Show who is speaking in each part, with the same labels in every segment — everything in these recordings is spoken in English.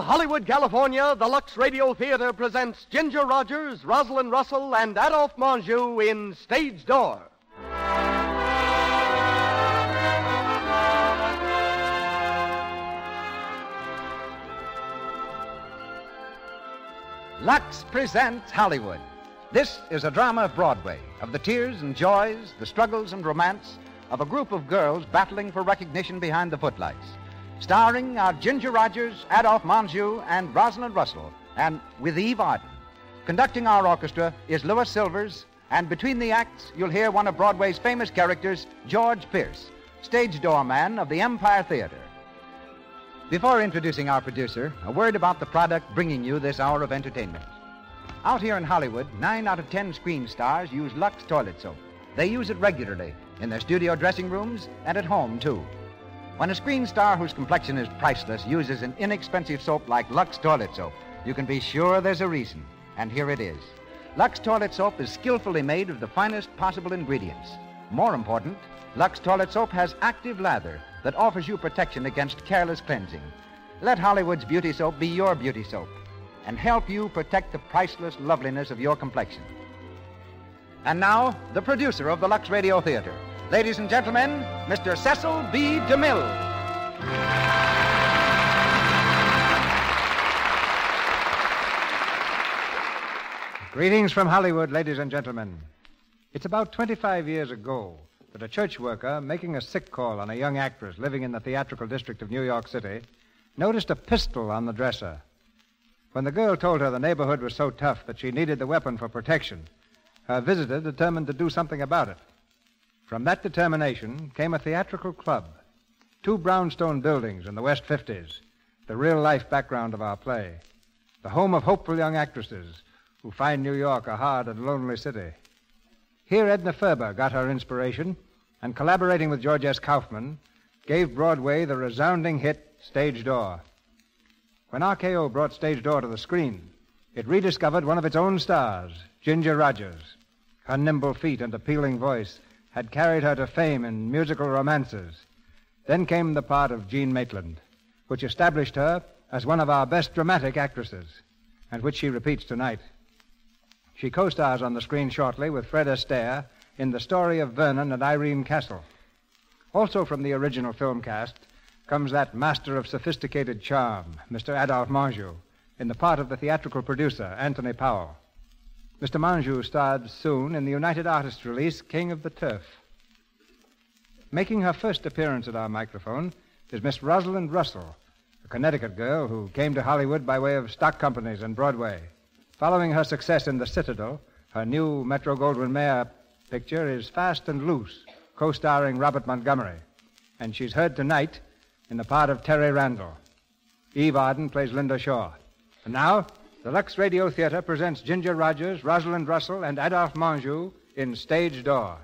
Speaker 1: Hollywood, California, the Lux Radio Theater presents Ginger Rogers, Rosalind Russell, and Adolphe Menjou in Stage Door.
Speaker 2: Lux presents Hollywood. This is a drama of Broadway, of the tears and joys, the struggles and romance of a group of girls battling for recognition behind the footlights. Starring our Ginger Rogers, Adolphe Menjou, and Rosalind Russell, and with Eve Arden. Conducting our orchestra is Louis Silvers, and between the acts, you'll hear one of Broadway's famous characters, George Pierce, stage doorman of the Empire Theater. Before introducing our producer, a word about the product bringing you this hour of entertainment. Out here in Hollywood, 9 out of 10 screen stars use Lux toilet soap. They use it regularly, in their studio dressing rooms and at home, too. When a screen star whose complexion is priceless uses an inexpensive soap like Lux toilet soap, you can be sure there's a reason, and here it is. Lux toilet soap is skillfully made of the finest possible ingredients. More important, Lux toilet soap has active lather that offers you protection against careless cleansing. Let Hollywood's beauty soap be your beauty soap and help you protect the priceless loveliness of your complexion. And now, the producer of the Lux Radio Theater. Ladies and gentlemen, Mr. Cecil B Demille.
Speaker 3: Greetings from Hollywood, ladies and gentlemen. It's about 25 years ago that a church worker making a sick call on a young actress living in the theatrical district of New York City noticed a pistol on the dresser. When the girl told her the neighborhood was so tough that she needed the weapon for protection, her visitor determined to do something about it. From that determination came a theatrical club, 2 brownstone buildings in the West 50s, the real-life background of our play, the home of hopeful young actresses who find New York a hard and lonely city. Here Edna Ferber got her inspiration and, collaborating with George S. Kaufman, gave Broadway the resounding hit Stage Door. When RKO brought Stage Door to the screen, it rediscovered one of its own stars, Ginger Rogers. Her nimble feet and appealing voice had carried her to fame in musical romances. Then came the part of Jean Maitland, which established her as one of our best dramatic actresses, and which she repeats tonight. She co-stars on the screen shortly with Fred Astaire in The Story of Vernon and Irene Castle. Also from the original film cast comes that master of sophisticated charm, Mr. Adolphe Menjou, in the part of the theatrical producer, Anthony Powell. Mr. Menjou starred soon in the United Artists release, King of the Turf. Making her first appearance at our microphone is Miss Rosalind Russell, a Connecticut girl who came to Hollywood by way of stock companies and Broadway. Following her success in The Citadel, her new Metro-Goldwyn-Mayer picture is Fast and Loose, co-starring Robert Montgomery. And she's heard tonight in the part of Terry Randall. Eve Arden plays Linda Shaw. And now, the Lux Radio Theater presents Ginger Rogers, Rosalind Russell, and Adolphe Menjou in Stage Door.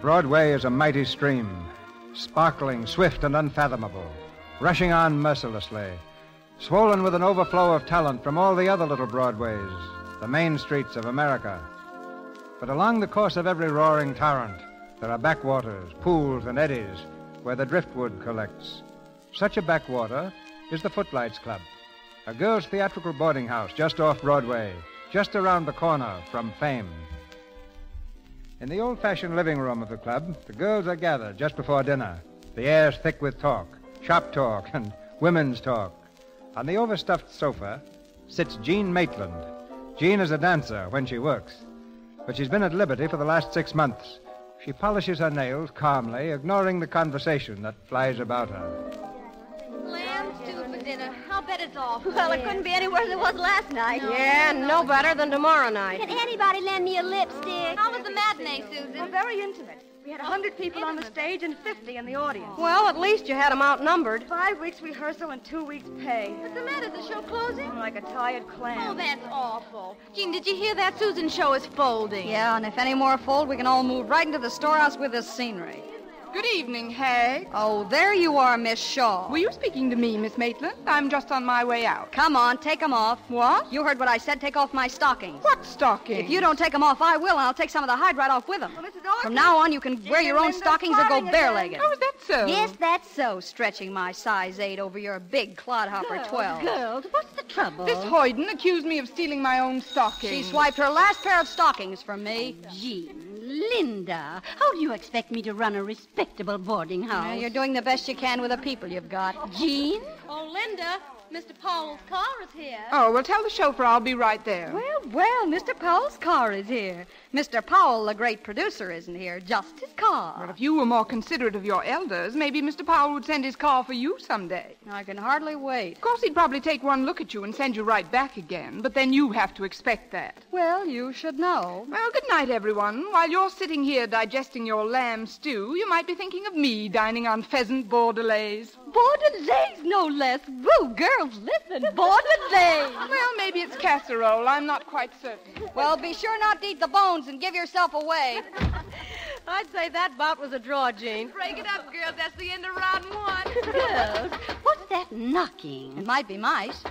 Speaker 3: Broadway is a mighty stream, sparkling, swift, and unfathomable, rushing on mercilessly, swollen with an overflow of talent from all the other little Broadways, the main streets of America. But along the course of every roaring torrent, there are backwaters, pools, and eddies where the driftwood collects. Such a backwater is the Footlights Club, a girls' theatrical boarding house just off Broadway, just around the corner from fame. In the old-fashioned living room of the club, the girls are gathered just before dinner. The air's thick with talk, shop talk, and women's talk. On the overstuffed sofa sits Jean Maitland. Jean is a dancer when she works, but she's been at liberty for the last 6 months. She polishes her nails calmly, ignoring the conversation that flies about her.
Speaker 4: Lamb stew for dinner. I'll bet it's awful.
Speaker 5: Well, it couldn't be any worse than it was last night.
Speaker 6: Yeah, no better than tomorrow night.
Speaker 5: Can anybody lend me a lipstick?
Speaker 4: How was the matinee, Susan?
Speaker 7: Very intimate. We had 100 people on the stage and 50 in the audience.
Speaker 6: Well, at least you had them outnumbered.
Speaker 7: 5 weeks rehearsal and 2 weeks pay.
Speaker 4: What's the matter? The show closing?
Speaker 7: Like a tired clam.
Speaker 4: Oh, that's awful. Jean, did you hear that? Susan's show is folding.
Speaker 5: Yeah, and if any more fold, we can all move right into the storehouse with this scenery.
Speaker 8: Good evening, Hag.
Speaker 6: Oh, there you are, Miss Shaw.
Speaker 8: Were you speaking to me, Miss Maitland? I'm just on my way out.
Speaker 6: Come on, take them off.
Speaker 8: What?
Speaker 6: You heard what I said. Take off my stockings.
Speaker 8: What stockings?
Speaker 6: If you don't take them off, I will, and I'll take some of the hide right off with them.
Speaker 7: Well, Mrs. Orchard,
Speaker 6: From now on, you can wear your own
Speaker 7: Linda's
Speaker 6: stockings or go
Speaker 7: plotting
Speaker 6: bare-legged.
Speaker 8: Oh, is that so?
Speaker 6: Yes, that's so, stretching my size 8 over your big clodhopper 12.
Speaker 5: Girls, what's the trouble?
Speaker 8: This hoyden accused me of stealing my own stockings.
Speaker 6: She swiped her last pair of stockings from me.
Speaker 5: Jean, Linda, how do you expect me to run a respectable boarding house?
Speaker 6: Well, you're doing the best you can with the people you've got.
Speaker 5: Jean?
Speaker 4: Oh, Linda, Mr. Powell's car is here.
Speaker 8: Oh, well, tell the chauffeur I'll be right there.
Speaker 6: Well, Mr. Powell's car is here. Mr. Powell, the great producer, isn't here. Just his car.
Speaker 8: Well, if you were more considerate of your elders, maybe Mr. Powell would send his car for you someday.
Speaker 6: I can hardly wait.
Speaker 8: Of course, he'd probably take one look at you and send you right back again, but then you have to expect that.
Speaker 6: Well, you should know.
Speaker 8: Well, good night, everyone. While you're sitting here digesting your lamb stew, you might be thinking of me dining on pheasant bordelaise.
Speaker 6: Bordelaise, no less. Woo, girls, listen. Bordelaise.
Speaker 8: Well, maybe it's casserole. I'm not quite certain.
Speaker 6: Well, be sure not to eat the bones and give yourself away.
Speaker 7: I'd say that bout was a draw, Jean.
Speaker 4: Break it up, girls. That's the end of round 1.
Speaker 5: Girls, what's that knocking?
Speaker 6: It might be mice.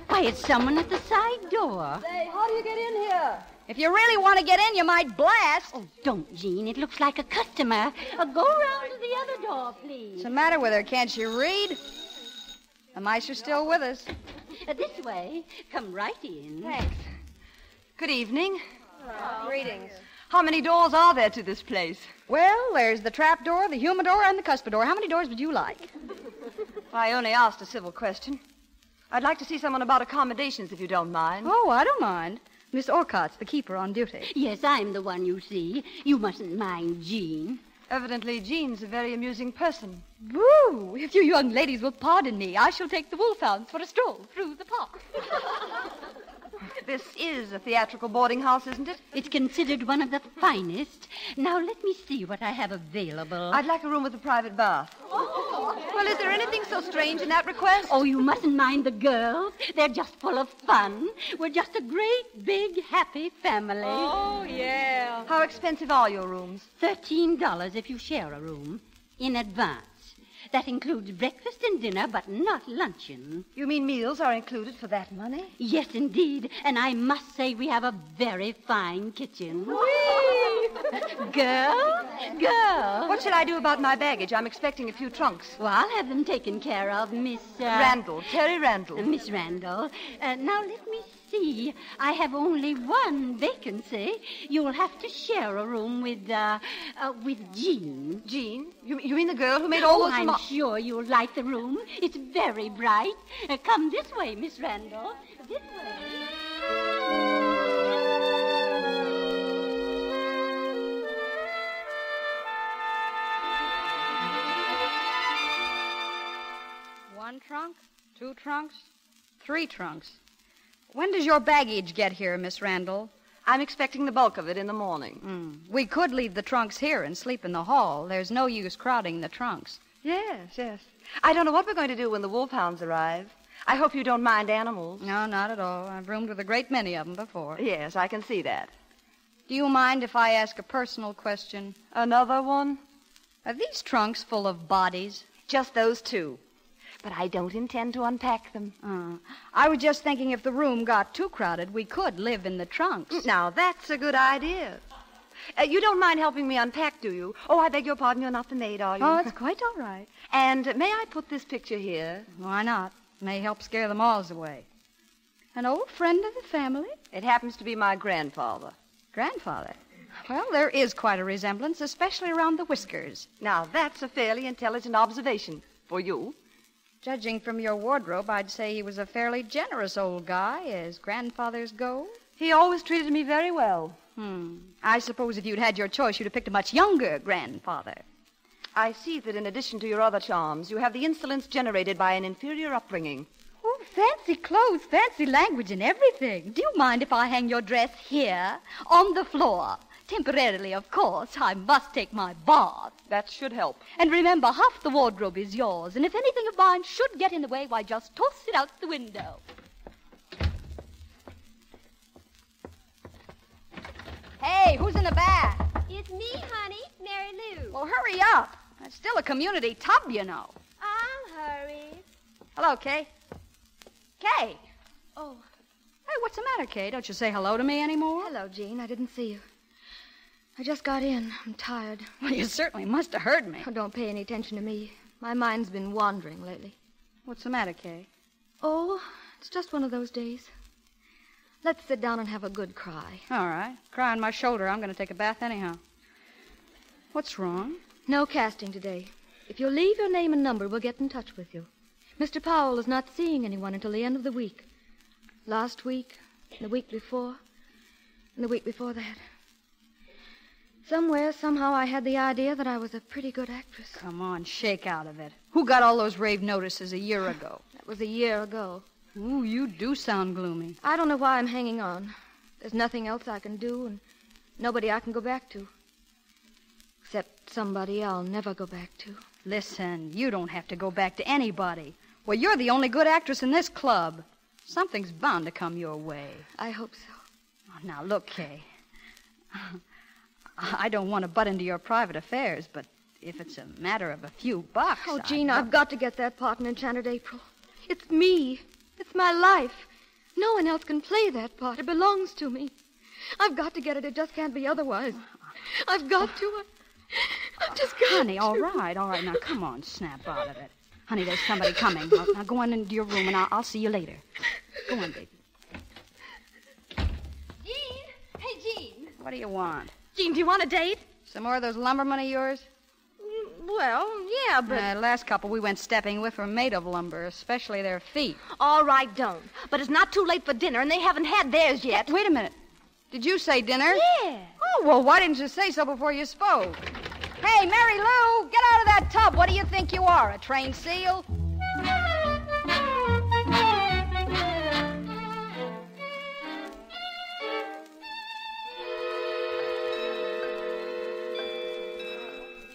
Speaker 5: Why, it's someone at the side door.
Speaker 7: Say, how do you get in here?
Speaker 6: If you really want to get in, you might blast.
Speaker 5: Oh, don't, Jean. It looks like a customer. Go around to the other door, please.
Speaker 6: What's the matter with her? Can't she read? The mice are still with us.
Speaker 5: This way. Come right in.
Speaker 9: Thanks. Good evening.
Speaker 7: Greetings.
Speaker 9: How many doors are there to this place?
Speaker 6: Well, there's the trap door, the humidor, and the cuspidor. How many doors would you like?
Speaker 9: I only asked a civil question. I'd like to see someone about accommodations, if you don't mind.
Speaker 6: Oh, I don't mind. Miss Orcott's the keeper on duty.
Speaker 5: Yes, I'm the one you see. You mustn't mind Jean.
Speaker 9: Evidently, Jean's a very amusing person.
Speaker 6: Woo! If you young ladies will pardon me, I shall take the wolfhounds for a stroll through the park.
Speaker 9: This is a theatrical boarding house, isn't it?
Speaker 5: It's considered one of the finest. Now, let me see what I have available.
Speaker 9: I'd like a room with a private bath. Well, is there anything so strange in that request?
Speaker 5: Oh, you mustn't mind the girls. They're just full of fun. We're just a great, big, happy family.
Speaker 9: Oh, yeah. How expensive are your rooms?
Speaker 5: $13 if you share a room. In advance. That includes breakfast and dinner, but not luncheon.
Speaker 9: You mean meals are included for that money?
Speaker 5: Yes, indeed. And I must say we have a very fine kitchen. Girl?
Speaker 9: What should I do about my baggage? I'm expecting a few trunks.
Speaker 5: Well, I'll have them taken care of, Miss...
Speaker 9: Randall. Terry Randall.
Speaker 5: Miss Randall. Now, let me see. I have only one vacancy. You'll have to share a room with Jean.
Speaker 9: Jean? You mean the girl who made all those...
Speaker 5: I'm sure you'll like the room. It's very bright. Come this way, Miss Randall. This way.
Speaker 6: One trunk, 2 trunks, 3 trunks. When does your baggage get here, Miss Randall?
Speaker 9: I'm expecting the bulk of it in the morning.
Speaker 6: We could leave the trunks here and sleep in the hall. There's no use crowding the trunks.
Speaker 9: Yes. I don't know what we're going to do when the wolfhounds arrive. I hope you don't mind animals.
Speaker 6: No, not at all. I've roomed with a great many of them before.
Speaker 9: Yes, I can see that.
Speaker 6: Do you mind if I ask a personal question?
Speaker 9: Another one?
Speaker 6: Are these trunks full of bodies?
Speaker 9: Just those 2. But I don't intend to unpack them.
Speaker 6: I was just thinking if the room got too crowded, we could live in the trunks.
Speaker 9: Now, that's a good idea. You don't mind helping me unpack, do you? Oh, I beg your pardon, you're not the maid, are you?
Speaker 6: Oh, it's quite all right.
Speaker 9: And may I put this picture here?
Speaker 6: Why not? May help scare the moths away. An old friend of the family?
Speaker 9: It happens to be my grandfather.
Speaker 6: Grandfather? Well, there is quite a resemblance, especially around the whiskers.
Speaker 9: Now, that's a fairly intelligent observation for you.
Speaker 6: Judging from your wardrobe, I'd say he was a fairly generous old guy, as grandfathers go.
Speaker 9: He always treated me very well.
Speaker 6: I suppose if you'd had your choice, you'd have picked a much younger grandfather.
Speaker 9: I see that in addition to your other charms, you have the insolence generated by an inferior upbringing.
Speaker 6: Oh, fancy clothes, fancy language, and everything. Do you mind if I hang your dress here, on the floor? Temporarily, of course. I must take my bath.
Speaker 9: That should help.
Speaker 6: And remember, half the wardrobe is yours, and if anything of mine should get in the way, why, just toss it out the window. Hey, who's in the bath?
Speaker 4: It's me, honey, Mary Lou.
Speaker 6: Well, hurry up. It's still a community tub, you know.
Speaker 4: I'll hurry.
Speaker 6: Hello, Kay. Kay.
Speaker 9: Oh.
Speaker 6: Hey, what's the matter, Kay? Don't you say hello to me anymore?
Speaker 9: Hello, Jean. I didn't see you. I just got in. I'm tired.
Speaker 6: Well, you certainly must have heard me.
Speaker 9: Oh, don't pay any attention to me. My mind's been wandering lately.
Speaker 6: What's the matter, Kay?
Speaker 9: Oh, it's just one of those days. Let's sit down and have a good cry.
Speaker 6: All right. Cry on my shoulder. I'm going to take a bath anyhow. What's wrong?
Speaker 9: No casting today. If you'll leave your name and number, we'll get in touch with you. Mr. Powell is not seeing anyone until the end of the week. Last week, the week before, and the week before that. Somewhere, somehow, I had the idea that I was a pretty good actress.
Speaker 6: Come on, shake out of it. Who got all those rave notices a year ago?
Speaker 9: That was a year ago.
Speaker 6: Ooh, you do sound gloomy.
Speaker 9: I don't know why I'm hanging on. There's nothing else I can do, and nobody I can go back to. Except somebody I'll never go back to.
Speaker 6: Listen, you don't have to go back to anybody. Well, you're the only good actress in this club. Something's bound to come your way.
Speaker 9: I hope so.
Speaker 6: Oh, now, look, Kay. I don't want to butt into your private affairs, but if it's a matter of a few bucks...
Speaker 9: Oh, Jean, I've got to get that part in Enchanted April. It's me. It's my life. No one else can play that part. It belongs to me. I've got to get it. It just can't be otherwise. I've got to. I've just got
Speaker 6: Honey,
Speaker 9: to.
Speaker 6: all right. Now, come on, snap out of it. Honey, there's somebody coming. Now, go on into your room, and I'll see you later. Go on, baby.
Speaker 4: Jean! Hey, Jean!
Speaker 6: What do you want?
Speaker 9: Jean, do you want a date?
Speaker 6: Some more of those lumbermen of yours?
Speaker 9: Well, yeah, but...
Speaker 6: The last couple we went stepping with were made of lumber, especially their feet.
Speaker 9: All right, don't. But it's not too late for dinner, and they haven't had theirs yet.
Speaker 6: Wait a minute. Did you say dinner?
Speaker 9: Yeah.
Speaker 6: Oh, well, why didn't you say so before you spoke? Hey, Mary Lou, get out of that tub. What do you think you are, a trained seal?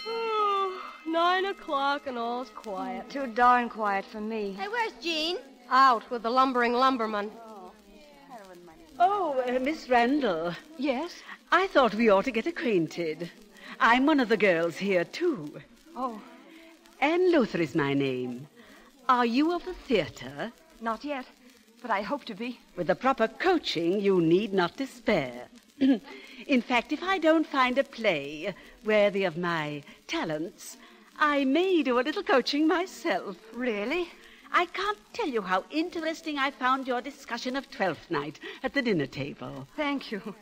Speaker 9: Oh, 9 o'clock and all's quiet. Too darn quiet for me.
Speaker 4: Hey, where's Jean?
Speaker 9: Out with the lumbering lumberman.
Speaker 10: Oh, Miss Randall.
Speaker 9: Yes?
Speaker 10: I thought we ought to get acquainted. I'm one of the girls here, too.
Speaker 9: Oh.
Speaker 10: Ann Luther is my name. Are you of the theater?
Speaker 9: Not yet, but I hope to be.
Speaker 10: With the proper coaching, you need not despair. In fact, if I don't find a play worthy of my talents, I may do a little coaching myself.
Speaker 9: Really?
Speaker 10: I can't tell you how interesting I found your discussion of Twelfth Night at the dinner table.
Speaker 9: Thank you.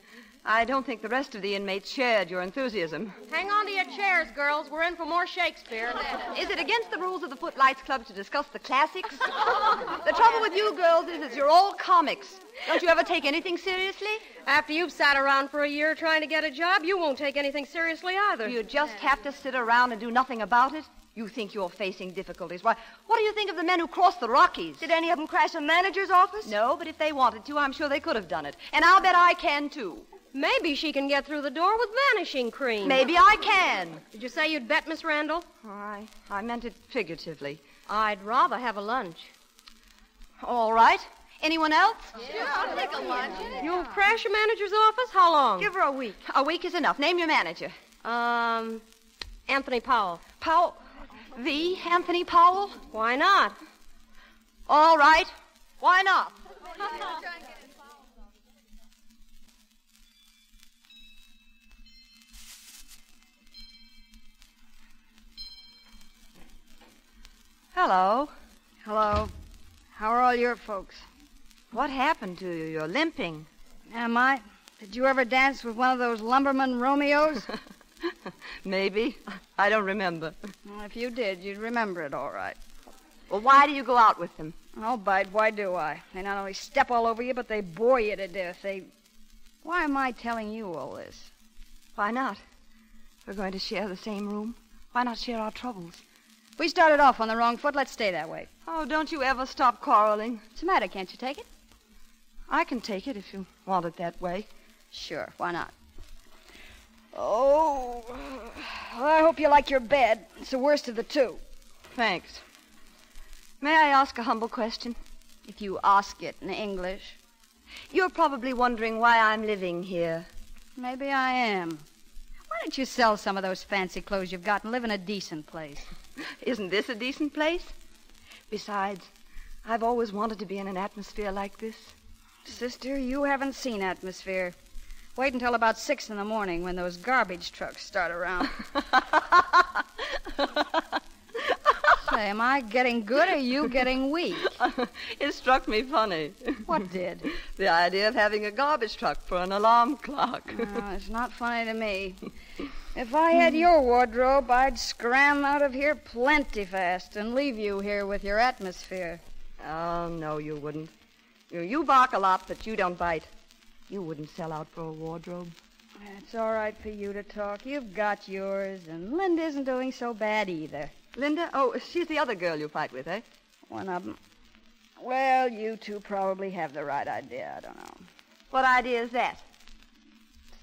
Speaker 9: I don't think the rest of the inmates shared your enthusiasm.
Speaker 11: Hang on to your chairs, girls. We're in for more Shakespeare.
Speaker 9: Is it against the rules of the Footlights Club to discuss the classics? The trouble with you girls is you're all comics. Don't you ever take anything seriously?
Speaker 11: After you've sat around for a year trying to get a job, you won't take anything seriously either.
Speaker 9: You just have to sit around and do nothing about it? You think you're facing difficulties. Why, what do you think of the men who crossed the Rockies? Did any of them crash a manager's office? No, but if they wanted to, I'm sure they could have done it. And I'll bet I can, too.
Speaker 11: Maybe she can get through the door with vanishing cream.
Speaker 9: Maybe I can.
Speaker 11: Did you say you'd bet, Miss Randall?
Speaker 9: I meant it figuratively.
Speaker 11: I'd rather have a lunch.
Speaker 9: All right. Anyone else?
Speaker 4: Sure, I'll take a lunch.
Speaker 11: You'll crash a manager's office? How long?
Speaker 9: Give her a week. A week is enough. Name your manager.
Speaker 11: Anthony Powell.
Speaker 9: Powell? The Anthony Powell?
Speaker 11: Why not?
Speaker 9: All right. Why not? Hello.
Speaker 6: Hello. How are all your folks?
Speaker 9: What happened to you? You're limping.
Speaker 6: Am I? Did you ever dance with one of those lumberman Romeos?
Speaker 9: Maybe. I don't remember.
Speaker 6: Well, if you did, you'd remember it all right.
Speaker 9: Well, why do you go out with them?
Speaker 6: Oh, Bide, why do I? They not only step all over you, but they bore you to death. Why am I telling you all this?
Speaker 9: Why not? We're going to share the same room. Why not share our troubles?
Speaker 6: We started off on the wrong foot. Let's stay that way.
Speaker 9: Oh, don't you ever stop quarreling.
Speaker 6: What's the matter? Can't you take it?
Speaker 9: I can take it if you want it that way.
Speaker 6: Sure, why not? Oh, well, I hope you like your bed. It's the worst of the two.
Speaker 9: Thanks. May I ask a humble question?
Speaker 6: If you ask it in English.
Speaker 9: You're probably wondering why I'm living here.
Speaker 6: Maybe I am. Why
Speaker 12: don't you sell some of those fancy clothes you've got and live in a decent place?
Speaker 7: Isn't this a decent place? Besides, I've always wanted to be in an atmosphere like this.
Speaker 12: Sister, you haven't seen atmosphere. Wait until about 6 in the morning when those garbage trucks start around. Say, am I getting good or you getting weak?
Speaker 7: It struck me funny.
Speaker 12: What did?
Speaker 7: The idea of having a garbage truck for an alarm clock.
Speaker 12: No, it's not funny to me. If I had your wardrobe, I'd scram out of here plenty fast and leave you here with your atmosphere.
Speaker 7: Oh, no, you wouldn't. You bark a lot, but you don't bite. You wouldn't sell out for a wardrobe.
Speaker 12: It's all right for you to talk. You've got yours, and Linda isn't doing so bad either.
Speaker 7: Linda? Oh, she's the other girl you fight with, eh?
Speaker 12: One of them. Well, you two probably have the right idea. I don't know.
Speaker 7: What idea is that?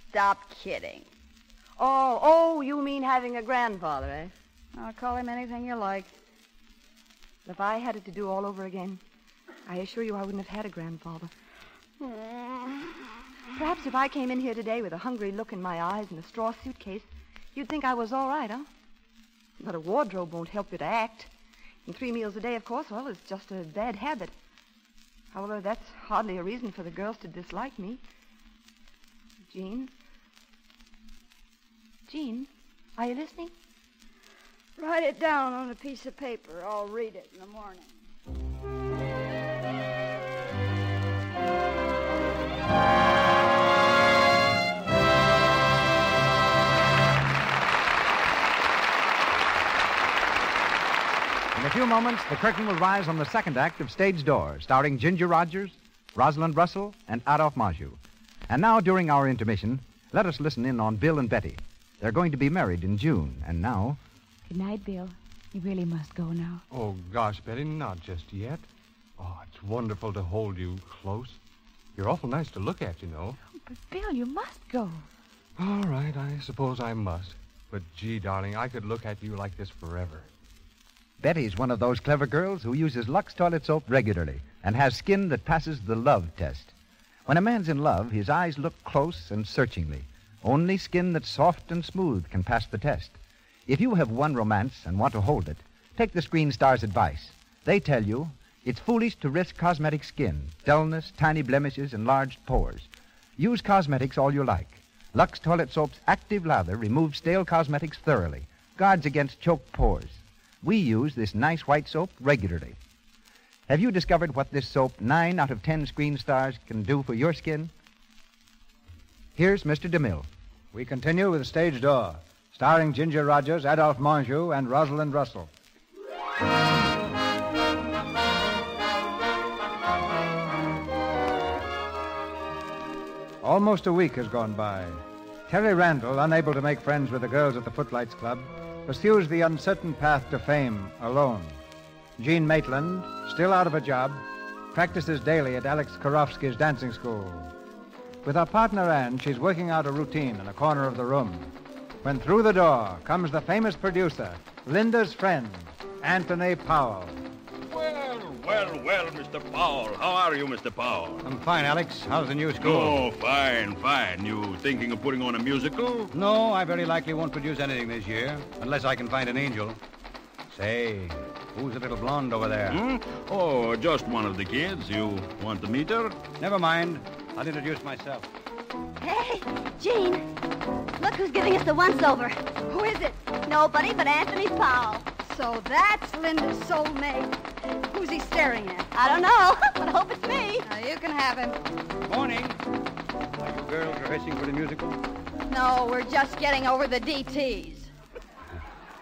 Speaker 12: Stop kidding.
Speaker 7: Oh, you mean having a grandfather, eh?
Speaker 12: I'll call him anything you like.
Speaker 7: If I had it to do all over again, I assure you I wouldn't have had a grandfather. Perhaps if I came in here today with a hungry look in my eyes and a straw suitcase, you'd think I was all right, huh? But a wardrobe won't help you to act. And 3 meals a day, of course, well, it's just a bad habit. However, that's hardly a reason for the girls to dislike me. Jean? Jean, are you listening?
Speaker 12: Write it down on a piece of paper. I'll read it in the morning.
Speaker 2: In a few moments, the curtain will rise on the second act of Stage Door, starring Ginger Rogers, Rosalind Russell, and Adolphe Menjou. And now, during our intermission, let us listen in on Bill and Betty. They're going to be married in June, and now...
Speaker 13: Good night, Bill. You really must go now.
Speaker 14: Oh, gosh, Betty, not just yet. Oh, it's wonderful to hold you close. You're awful nice to look at, you know.
Speaker 13: Oh, but, Bill, you must go.
Speaker 14: All right, I suppose I must. But, gee, darling, I could look at you like this forever.
Speaker 2: Betty's one of those clever girls who uses Lux toilet soap regularly and has skin that passes the love test. When a man's in love, his eyes look close and searchingly. Only skin that's soft and smooth can pass the test. If you have won romance and want to hold it, take the Screen Star's advice. They tell you it's foolish to risk cosmetic skin, dullness, tiny blemishes, enlarged pores. Use cosmetics all you like. Lux Toilet Soap's active lather removes stale cosmetics thoroughly, guards against choked pores. We use this nice white soap regularly. Have you discovered what this soap, 9 out of 10 Screen Stars, can do for your skin? Here's Mr. DeMille.
Speaker 3: We continue with Stage Door, starring Ginger Rogers, Adolphe Menjou, and Rosalind Russell. Almost a week has gone by. Terry Randall, unable to make friends with the girls at the Footlights Club, pursues the uncertain path to fame alone. Jean Maitland, still out of a job, practices daily at Alex Karofsky's dancing school. With her partner Ann, she's working out a routine in a corner of the room, when through the door comes the famous producer, Linda's friend, Anthony Powell.
Speaker 15: Well, Mr. Powell. How are you, Mr. Powell?
Speaker 16: I'm fine, Alex. How's the new school?
Speaker 15: Oh, fine. You thinking of putting on a musical?
Speaker 16: No, I very likely won't produce anything this year, unless I can find an angel. Say, who's the little blonde over there?
Speaker 15: Oh, just one of the kids. You want to meet her?
Speaker 16: Never mind. I'll introduce myself.
Speaker 4: Hey, Jean, look who's giving us the once-over.
Speaker 12: Who is it?
Speaker 4: Nobody but Anthony Powell.
Speaker 12: So that's Linda's soulmate. Who's he staring at?
Speaker 4: I don't know, but I hope it's me.
Speaker 12: Now, you can have him.
Speaker 16: Morning. Are you girls rehearsing for the musical?
Speaker 12: No, we're just getting over the DTs.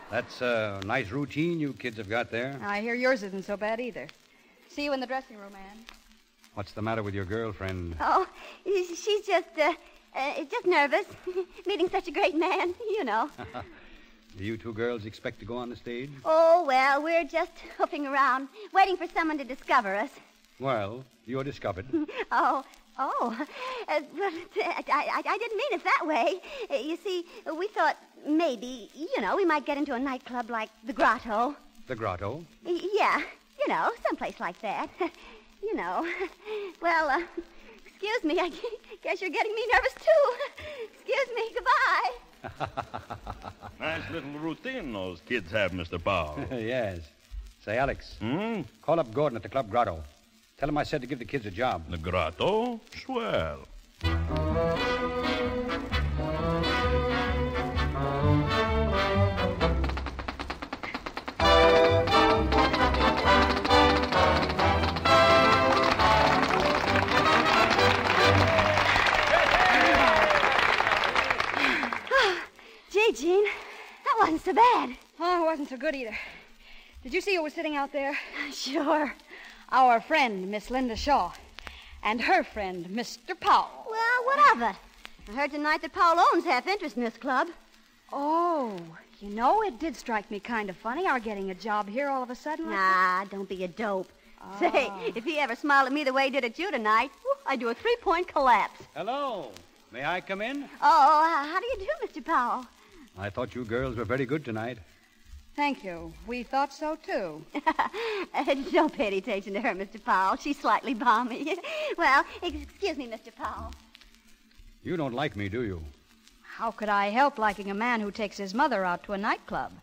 Speaker 16: That's a nice routine you kids have got there.
Speaker 12: I hear yours isn't so bad either. See you in the dressing room, Ann.
Speaker 16: What's the matter with your girlfriend?
Speaker 4: Oh, she's just nervous. Meeting such a great man, you know.
Speaker 16: Do you two girls expect to go on the stage?
Speaker 4: Oh, well, we're just hoofing around, waiting for someone to discover us.
Speaker 16: Well, you're discovered.
Speaker 4: But I didn't mean it that way. You see, we thought maybe, we might get into a nightclub like the Grotto.
Speaker 16: The Grotto?
Speaker 4: Yeah, someplace like that. Well, excuse me, I guess you're getting me nervous, too. Excuse me, goodbye.
Speaker 15: Nice little routine those kids have, Mr. Powell.
Speaker 16: Yes. Say, Alex. Call up Gordon at the Club Grotto. Tell him I said to give the kids a job.
Speaker 15: The Grotto? Swell.
Speaker 4: Gee, Jean, that wasn't so bad.
Speaker 6: Oh, it wasn't so good either. Did you see who was sitting out there?
Speaker 4: Sure.
Speaker 6: Our friend, Miss Linda Shaw, and her friend, Mr. Powell.
Speaker 4: Well, what of it? I heard tonight that Powell owns half interest in this club.
Speaker 6: Oh, you know, it did strike me kind of funny, our getting a job here all of a sudden.
Speaker 4: Nah, don't be a dope. Say, if he ever smiled at me the way he did at you tonight, I'd do a 3-point collapse.
Speaker 16: Hello. May I come in?
Speaker 4: Oh, how do you do, Mr. Powell?
Speaker 16: I thought you girls were very good tonight.
Speaker 6: Thank you. We thought so, too.
Speaker 4: Don't pay any attention to her, Mr. Powell. She's slightly balmy. Well, excuse me, Mr. Powell.
Speaker 16: You don't like me, do you?
Speaker 6: How could I help liking a man who takes his mother out to a nightclub?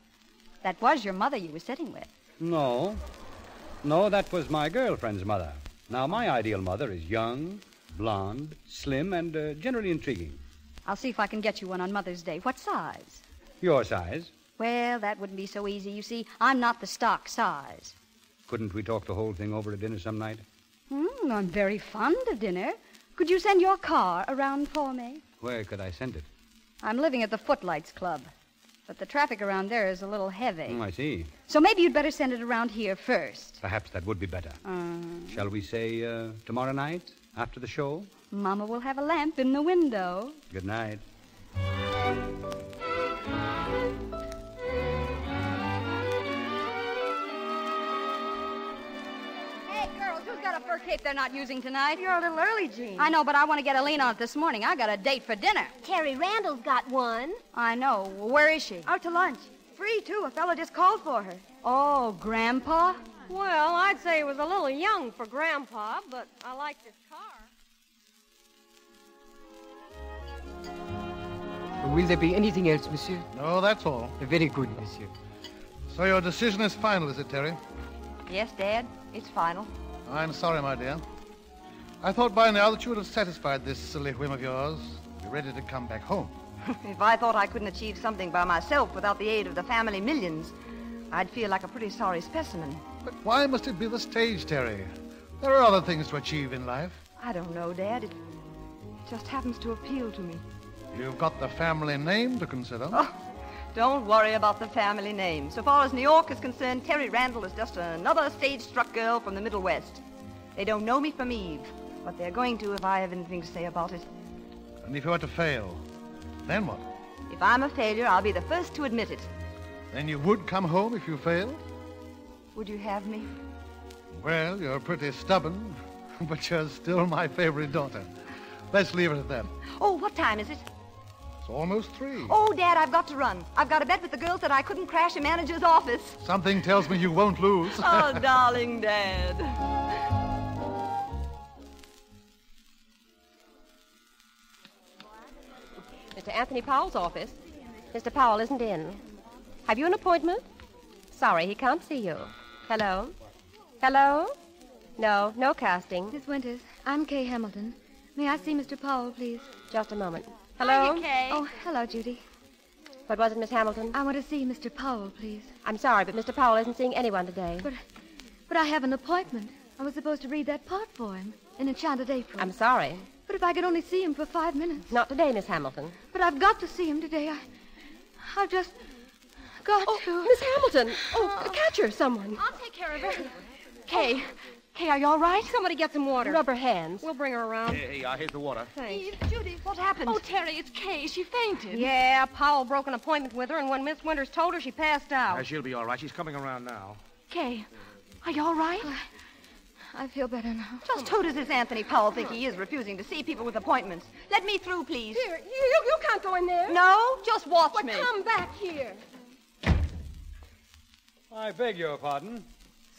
Speaker 6: That was your mother you were sitting with.
Speaker 16: No. No, that was my girlfriend's mother. Now, my ideal mother is young, blonde, slim, and generally intriguing.
Speaker 6: I'll see if I can get you one on Mother's Day. What size?
Speaker 16: Your size.
Speaker 6: Well, that wouldn't be so easy. You see, I'm not the stock size.
Speaker 16: Couldn't we talk the whole thing over at dinner some night?
Speaker 6: I'm very fond of dinner. Could you send your car around for me?
Speaker 16: Where could I send it?
Speaker 6: I'm living at the Footlights Club, but the traffic around there is a little heavy.
Speaker 16: I see.
Speaker 6: So maybe you'd better send it around here first.
Speaker 16: Perhaps that would be better. Shall we say tomorrow night, after the show?
Speaker 6: Mama will have a lamp in the window.
Speaker 16: Good night.
Speaker 6: Who's got a fur cape they're not using tonight?
Speaker 7: You're a little early, Jean.
Speaker 6: I know, but I want to get a lean on it this morning. I got a date for dinner.
Speaker 4: Terry Randall's got one.
Speaker 6: I know. Where is she?
Speaker 7: Out to lunch. Free, too. A fellow just called for her.
Speaker 6: Oh, Grandpa?
Speaker 11: Well, I'd say it was a little young for Grandpa, but I liked his car.
Speaker 17: Will there be anything else, monsieur?
Speaker 18: No, that's all.
Speaker 17: Very good, monsieur.
Speaker 18: So your decision is final, is it, Terry?
Speaker 7: Yes, Dad. It's final.
Speaker 18: I'm sorry, my dear. I thought by now that you would have satisfied this silly whim of yours and be ready to come back home.
Speaker 7: If I thought I couldn't achieve something by myself without the aid of the family millions, I'd feel like a pretty sorry specimen.
Speaker 18: But why must it be the stage, Terry? There are other things to achieve in life.
Speaker 7: I don't know, Dad. It just happens to appeal to me.
Speaker 18: You've got the family name to consider.
Speaker 7: Oh, don't worry about the family name. So far as New York is concerned, Terry Randall is just another stage-struck girl from the Middle West. They don't know me from Eve, but they're going to if I have anything to say about it.
Speaker 18: And if you were to fail, then what?
Speaker 7: If I'm a failure, I'll be the first to admit it.
Speaker 18: Then you would come home if you failed?
Speaker 7: Would you have me?
Speaker 18: Well, you're pretty stubborn, but you're still my favorite daughter. Let's leave it at that.
Speaker 7: Oh, what time is it?
Speaker 18: It's almost 3.
Speaker 7: Oh, Dad, I've got to run. I've got a bet with the girls that I couldn't crash a manager's office.
Speaker 18: Something tells me you won't lose.
Speaker 7: Oh, darling Dad.
Speaker 11: Mr. Anthony Powell's office. Mr. Powell isn't in. Have you an appointment? Sorry, he can't see you. Hello? Hello? No, no casting.
Speaker 9: Miss Winters, I'm Kay Hamilton. May I see Mr. Powell, please?
Speaker 11: Just a moment. Hello?
Speaker 9: Hiya, Kay. Oh, hello, Judy.
Speaker 11: What was it, Miss Hamilton?
Speaker 9: I want to see Mr. Powell, please.
Speaker 11: I'm sorry, but Mr. Powell isn't seeing anyone today.
Speaker 9: But I have an appointment. I was supposed to read that part for him in Enchanted April.
Speaker 11: I'm sorry.
Speaker 9: But if I could only see him for 5 minutes.
Speaker 11: Not today, Miss Hamilton.
Speaker 9: But I've got to see him today. I've just got to.
Speaker 11: Miss Hamilton! Oh, catch her, someone.
Speaker 6: I'll take care of her.
Speaker 11: Kay. Kay, are you all right? Somebody get some water. Rub her hands. We'll bring her around.
Speaker 14: Hey, here's the water.
Speaker 11: Thanks.
Speaker 7: Judy, what happened?
Speaker 11: Oh,
Speaker 6: Terry, it's Kay. She fainted.
Speaker 11: Yeah, Powell broke an appointment with her, and when Miss Winters told her, she passed out.
Speaker 14: She'll be all right. She's coming around now.
Speaker 6: Kay, are you all right?
Speaker 9: I feel better now.
Speaker 7: Just who does this Anthony Powell think he is, refusing to see people with appointments? Let me through, please.
Speaker 11: Here, you can't go in there.
Speaker 7: No, just watch me.
Speaker 11: Come back here.
Speaker 16: I beg your pardon.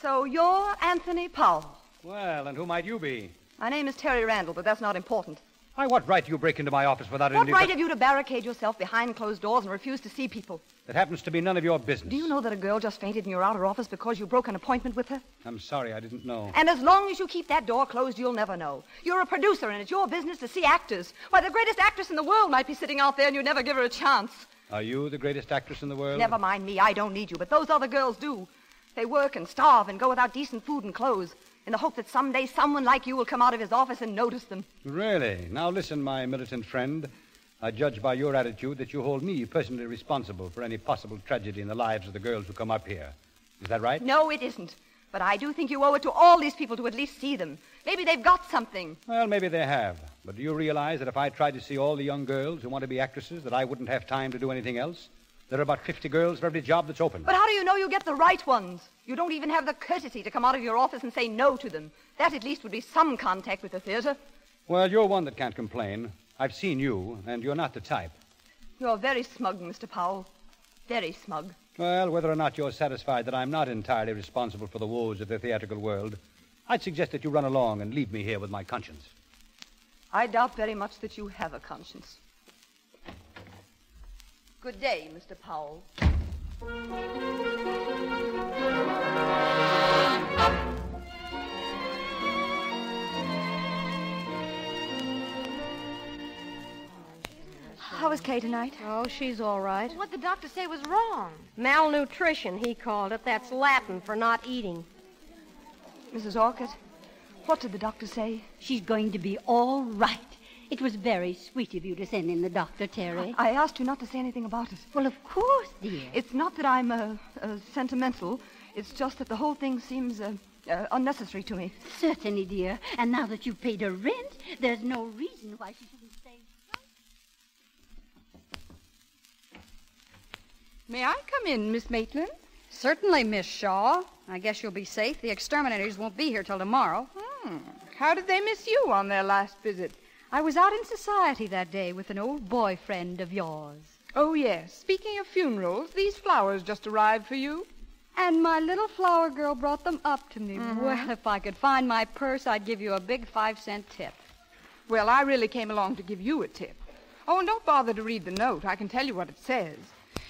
Speaker 7: So you're Anthony Powell.
Speaker 16: Well, and who might you be?
Speaker 7: My name is Terry Randall, but that's not important.
Speaker 16: Why, what right do you break into my office without
Speaker 7: What right have you to barricade yourself behind closed doors and refuse to see people?
Speaker 16: That happens to be none of your business.
Speaker 7: Do you know that a girl just fainted in your outer office because you broke an appointment with her?
Speaker 16: I'm sorry, I didn't know.
Speaker 7: And as long as you keep that door closed, you'll never know. You're a producer, and it's your business to see actors. Why, the greatest actress in the world might be sitting out there, and you never give her a chance.
Speaker 16: Are you the greatest actress in the world?
Speaker 7: Never mind me, I don't need you, but those other girls do. They work and starve and go without decent food and clothes, in the hope that someday someone like you will come out of his office and notice them.
Speaker 16: Really? Now listen, my militant friend. I judge by your attitude that you hold me personally responsible for any possible tragedy in the lives of the girls who come up here. Is that right?
Speaker 7: No, it isn't. But I do think you owe it to all these people to at least see them. Maybe they've got something.
Speaker 16: Well, maybe they have. But do you realize that if I tried to see all the young girls who want to be actresses, that I wouldn't have time to do anything else? There are about 50 girls for every job that's open.
Speaker 7: But how do you know you get the right ones? You don't even have the courtesy to come out of your office and say no to them. That at least would be some contact with the theater.
Speaker 16: Well, you're one that can't complain. I've seen you, and you're not the type.
Speaker 7: You're very smug, Mr. Powell. Very smug.
Speaker 16: Well, whether or not you're satisfied that I'm not entirely responsible for the woes of the theatrical world, I'd suggest that you run along and leave me here with my conscience.
Speaker 7: I doubt very much that you have a conscience. Good day, Mr. Powell.
Speaker 9: How is Kay tonight?
Speaker 11: Oh, she's all right.
Speaker 9: What'd the doctor say was wrong?
Speaker 11: Malnutrition, he called it. That's Latin for not eating.
Speaker 7: Mrs. Orcutt, what did the doctor say?
Speaker 5: She's going to be all right. It was very sweet of you to send in the doctor, Terry.
Speaker 7: I asked you not to say anything about it.
Speaker 5: Well, of course, dear.
Speaker 7: It's not that I'm sentimental. It's just that the whole thing seems unnecessary to me.
Speaker 5: Certainly, dear. And now that you've paid her rent, there's no reason why she shouldn't stay.
Speaker 8: May I come in, Miss Maitland?
Speaker 12: Certainly, Miss Shaw. I guess you'll be safe. The exterminators won't be here till tomorrow.
Speaker 8: How did they miss you on their last visit?
Speaker 12: I was out in society that day with an old boyfriend of yours.
Speaker 8: Oh, yes. Speaking of funerals, these flowers just arrived for you.
Speaker 12: And my little flower girl brought them up to me.
Speaker 8: Mm-hmm.
Speaker 12: Well, if I could find my purse, I'd give you a big 5-cent tip.
Speaker 8: Well, I really came along to give you a tip. Oh, and don't bother to read the note. I can tell you what it says.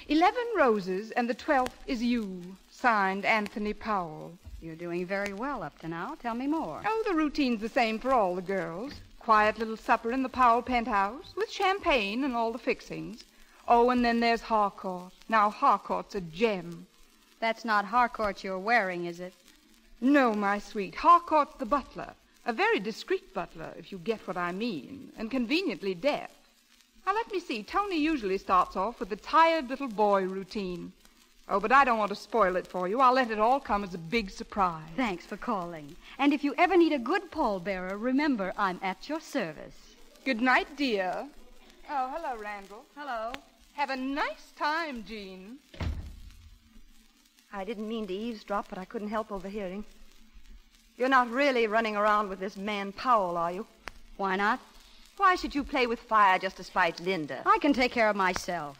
Speaker 8: 11 roses, and the 12th is you. Signed, Anthony Powell.
Speaker 12: You're doing very well up to now. Tell me more.
Speaker 8: Oh, the routine's the same for all the girls. Quiet little supper in the Powell penthouse with champagne and all the fixings. Oh, and then there's Harcourt. Now, Harcourt's a gem.
Speaker 12: That's not Harcourt you're wearing, is it?
Speaker 8: No, my sweet. Harcourt's the butler. A very discreet butler, if you get what I mean, and conveniently deaf. Now, let me see. Tony usually starts off with the tired little boy routine. Oh, but I don't want to spoil it for you. I'll let it all come as a big surprise.
Speaker 12: Thanks for calling. And if you ever need a good pallbearer, remember, I'm at your service.
Speaker 8: Good night, dear. Oh, hello, Randall. Hello. Have a nice time, Jean.
Speaker 7: I didn't mean to eavesdrop, but I couldn't help overhearing. You're not really running around with this man Powell, are you?
Speaker 12: Why not?
Speaker 7: Why should you play with fire just to spite Linda?
Speaker 12: I can take care of myself.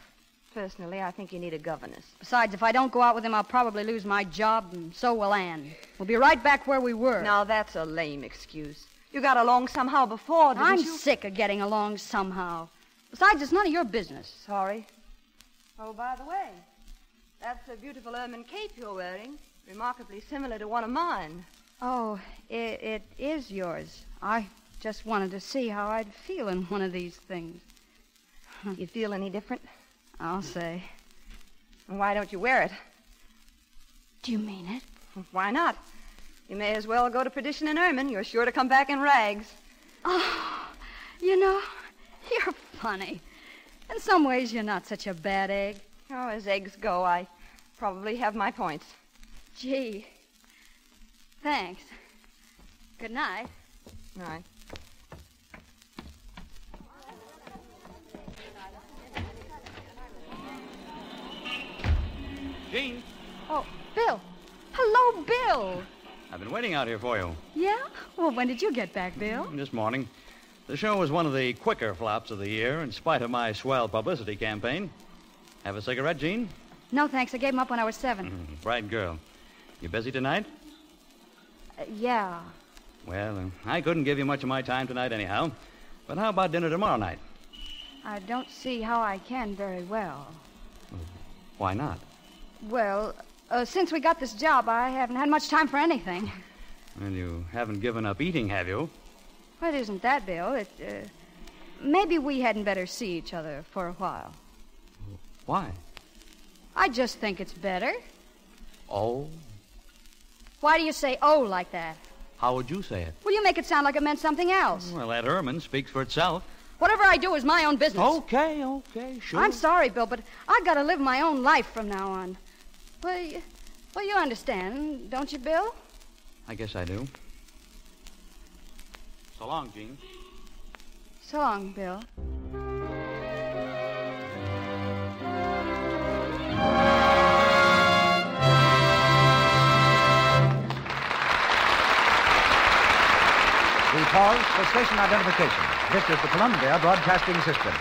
Speaker 7: Personally, I think you need a governess.
Speaker 12: Besides, if I don't go out with him, I'll probably lose my job, and so will Ann. We'll be right back where we were.
Speaker 7: Now, that's a lame excuse. You got along somehow before, didn't you?
Speaker 12: I'm sick of getting along somehow. Besides, it's none of your business.
Speaker 7: Sorry. Oh, by the way, that's a beautiful ermine cape you're wearing. Remarkably similar to one of mine.
Speaker 12: Oh, it is yours. I just wanted to see how I'd feel in one of these things.
Speaker 7: You feel any different?
Speaker 12: I'll say.
Speaker 7: Why don't you wear it?
Speaker 12: Do you mean it?
Speaker 7: Why not? You may as well go to perdition in ermine. You're sure to come back in rags.
Speaker 12: Oh, you know, you're funny. In some ways, you're not such a bad egg.
Speaker 7: Oh, as eggs go, I probably have my points.
Speaker 12: Gee. Thanks. Good night.
Speaker 7: Night.
Speaker 19: Jean.
Speaker 12: Oh, Bill. Hello, Bill.
Speaker 19: I've been waiting out here for you.
Speaker 12: Yeah? Well, when did you get back, Bill?
Speaker 19: This morning. The show was one of the quicker flops of the year, in spite of my swell publicity campaign. Have a cigarette, Jean?
Speaker 12: No, thanks. I gave 'em up when I was 7.
Speaker 19: Bright girl. You busy tonight?
Speaker 12: Yeah.
Speaker 19: Well, I couldn't give you much of my time tonight anyhow. But how about dinner tomorrow night?
Speaker 12: I don't see how I can very well.
Speaker 19: Why not?
Speaker 12: Well, since we got this job, I haven't had much time for anything.
Speaker 19: Well, you haven't given up eating, have you?
Speaker 12: Well, it isn't that, Bill. Maybe we hadn't better see each other for a while.
Speaker 19: Why?
Speaker 12: I just think it's better.
Speaker 19: Oh?
Speaker 12: Why do you say oh like that?
Speaker 19: How would you say it?
Speaker 12: Well, you make it sound like it meant something else.
Speaker 19: Well, that ermine speaks for itself.
Speaker 12: Whatever I do is my own business.
Speaker 19: Okay, sure.
Speaker 12: I'm sorry, Bill, but I've got to live my own life from now on. Well, you understand, don't you, Bill?
Speaker 19: I guess I do. So long, Jean.
Speaker 12: So long, Bill.
Speaker 2: We pause for station identification. This is the Columbia Broadcasting System.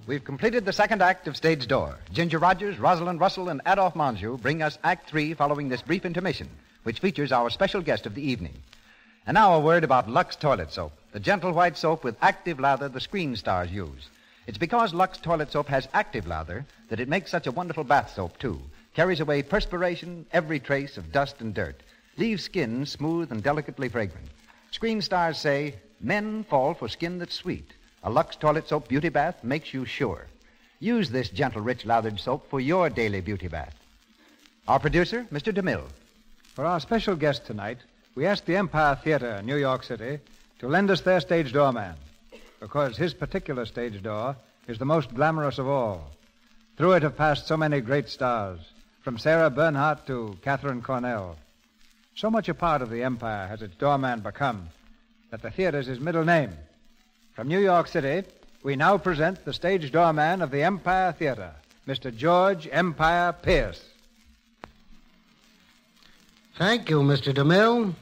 Speaker 2: We've completed the second act of Stage Door. Ginger Rogers, Rosalind Russell, and Adolphe Menjou bring us Act 3 following this brief intermission, which features our special guest of the evening. And now a word about Lux Toilet Soap, the gentle white soap with active lather the screen stars use. It's because Lux Toilet Soap has active lather that it makes such a wonderful bath soap, too. Carries away perspiration, every trace of dust and dirt. Leaves skin smooth and delicately fragrant. Screen stars say, men fall for skin that's sweet. A Lux Toilet Soap beauty bath makes you sure. Use this gentle, rich lathered soap for your daily beauty bath. Our producer, Mr. DeMille.
Speaker 3: For our special guest tonight, we asked the Empire Theater in New York City to lend us their stage doorman, because his particular stage door is the most glamorous of all. Through it have passed so many great stars, from Sarah Bernhardt to Catherine Cornell. So much a part of the Empire has its doorman become that the theater's his middle name. From New York City, we now present the stage doorman of the Empire Theater, Mr. George Empire Pierce.
Speaker 20: Thank you, Mr. DeMille.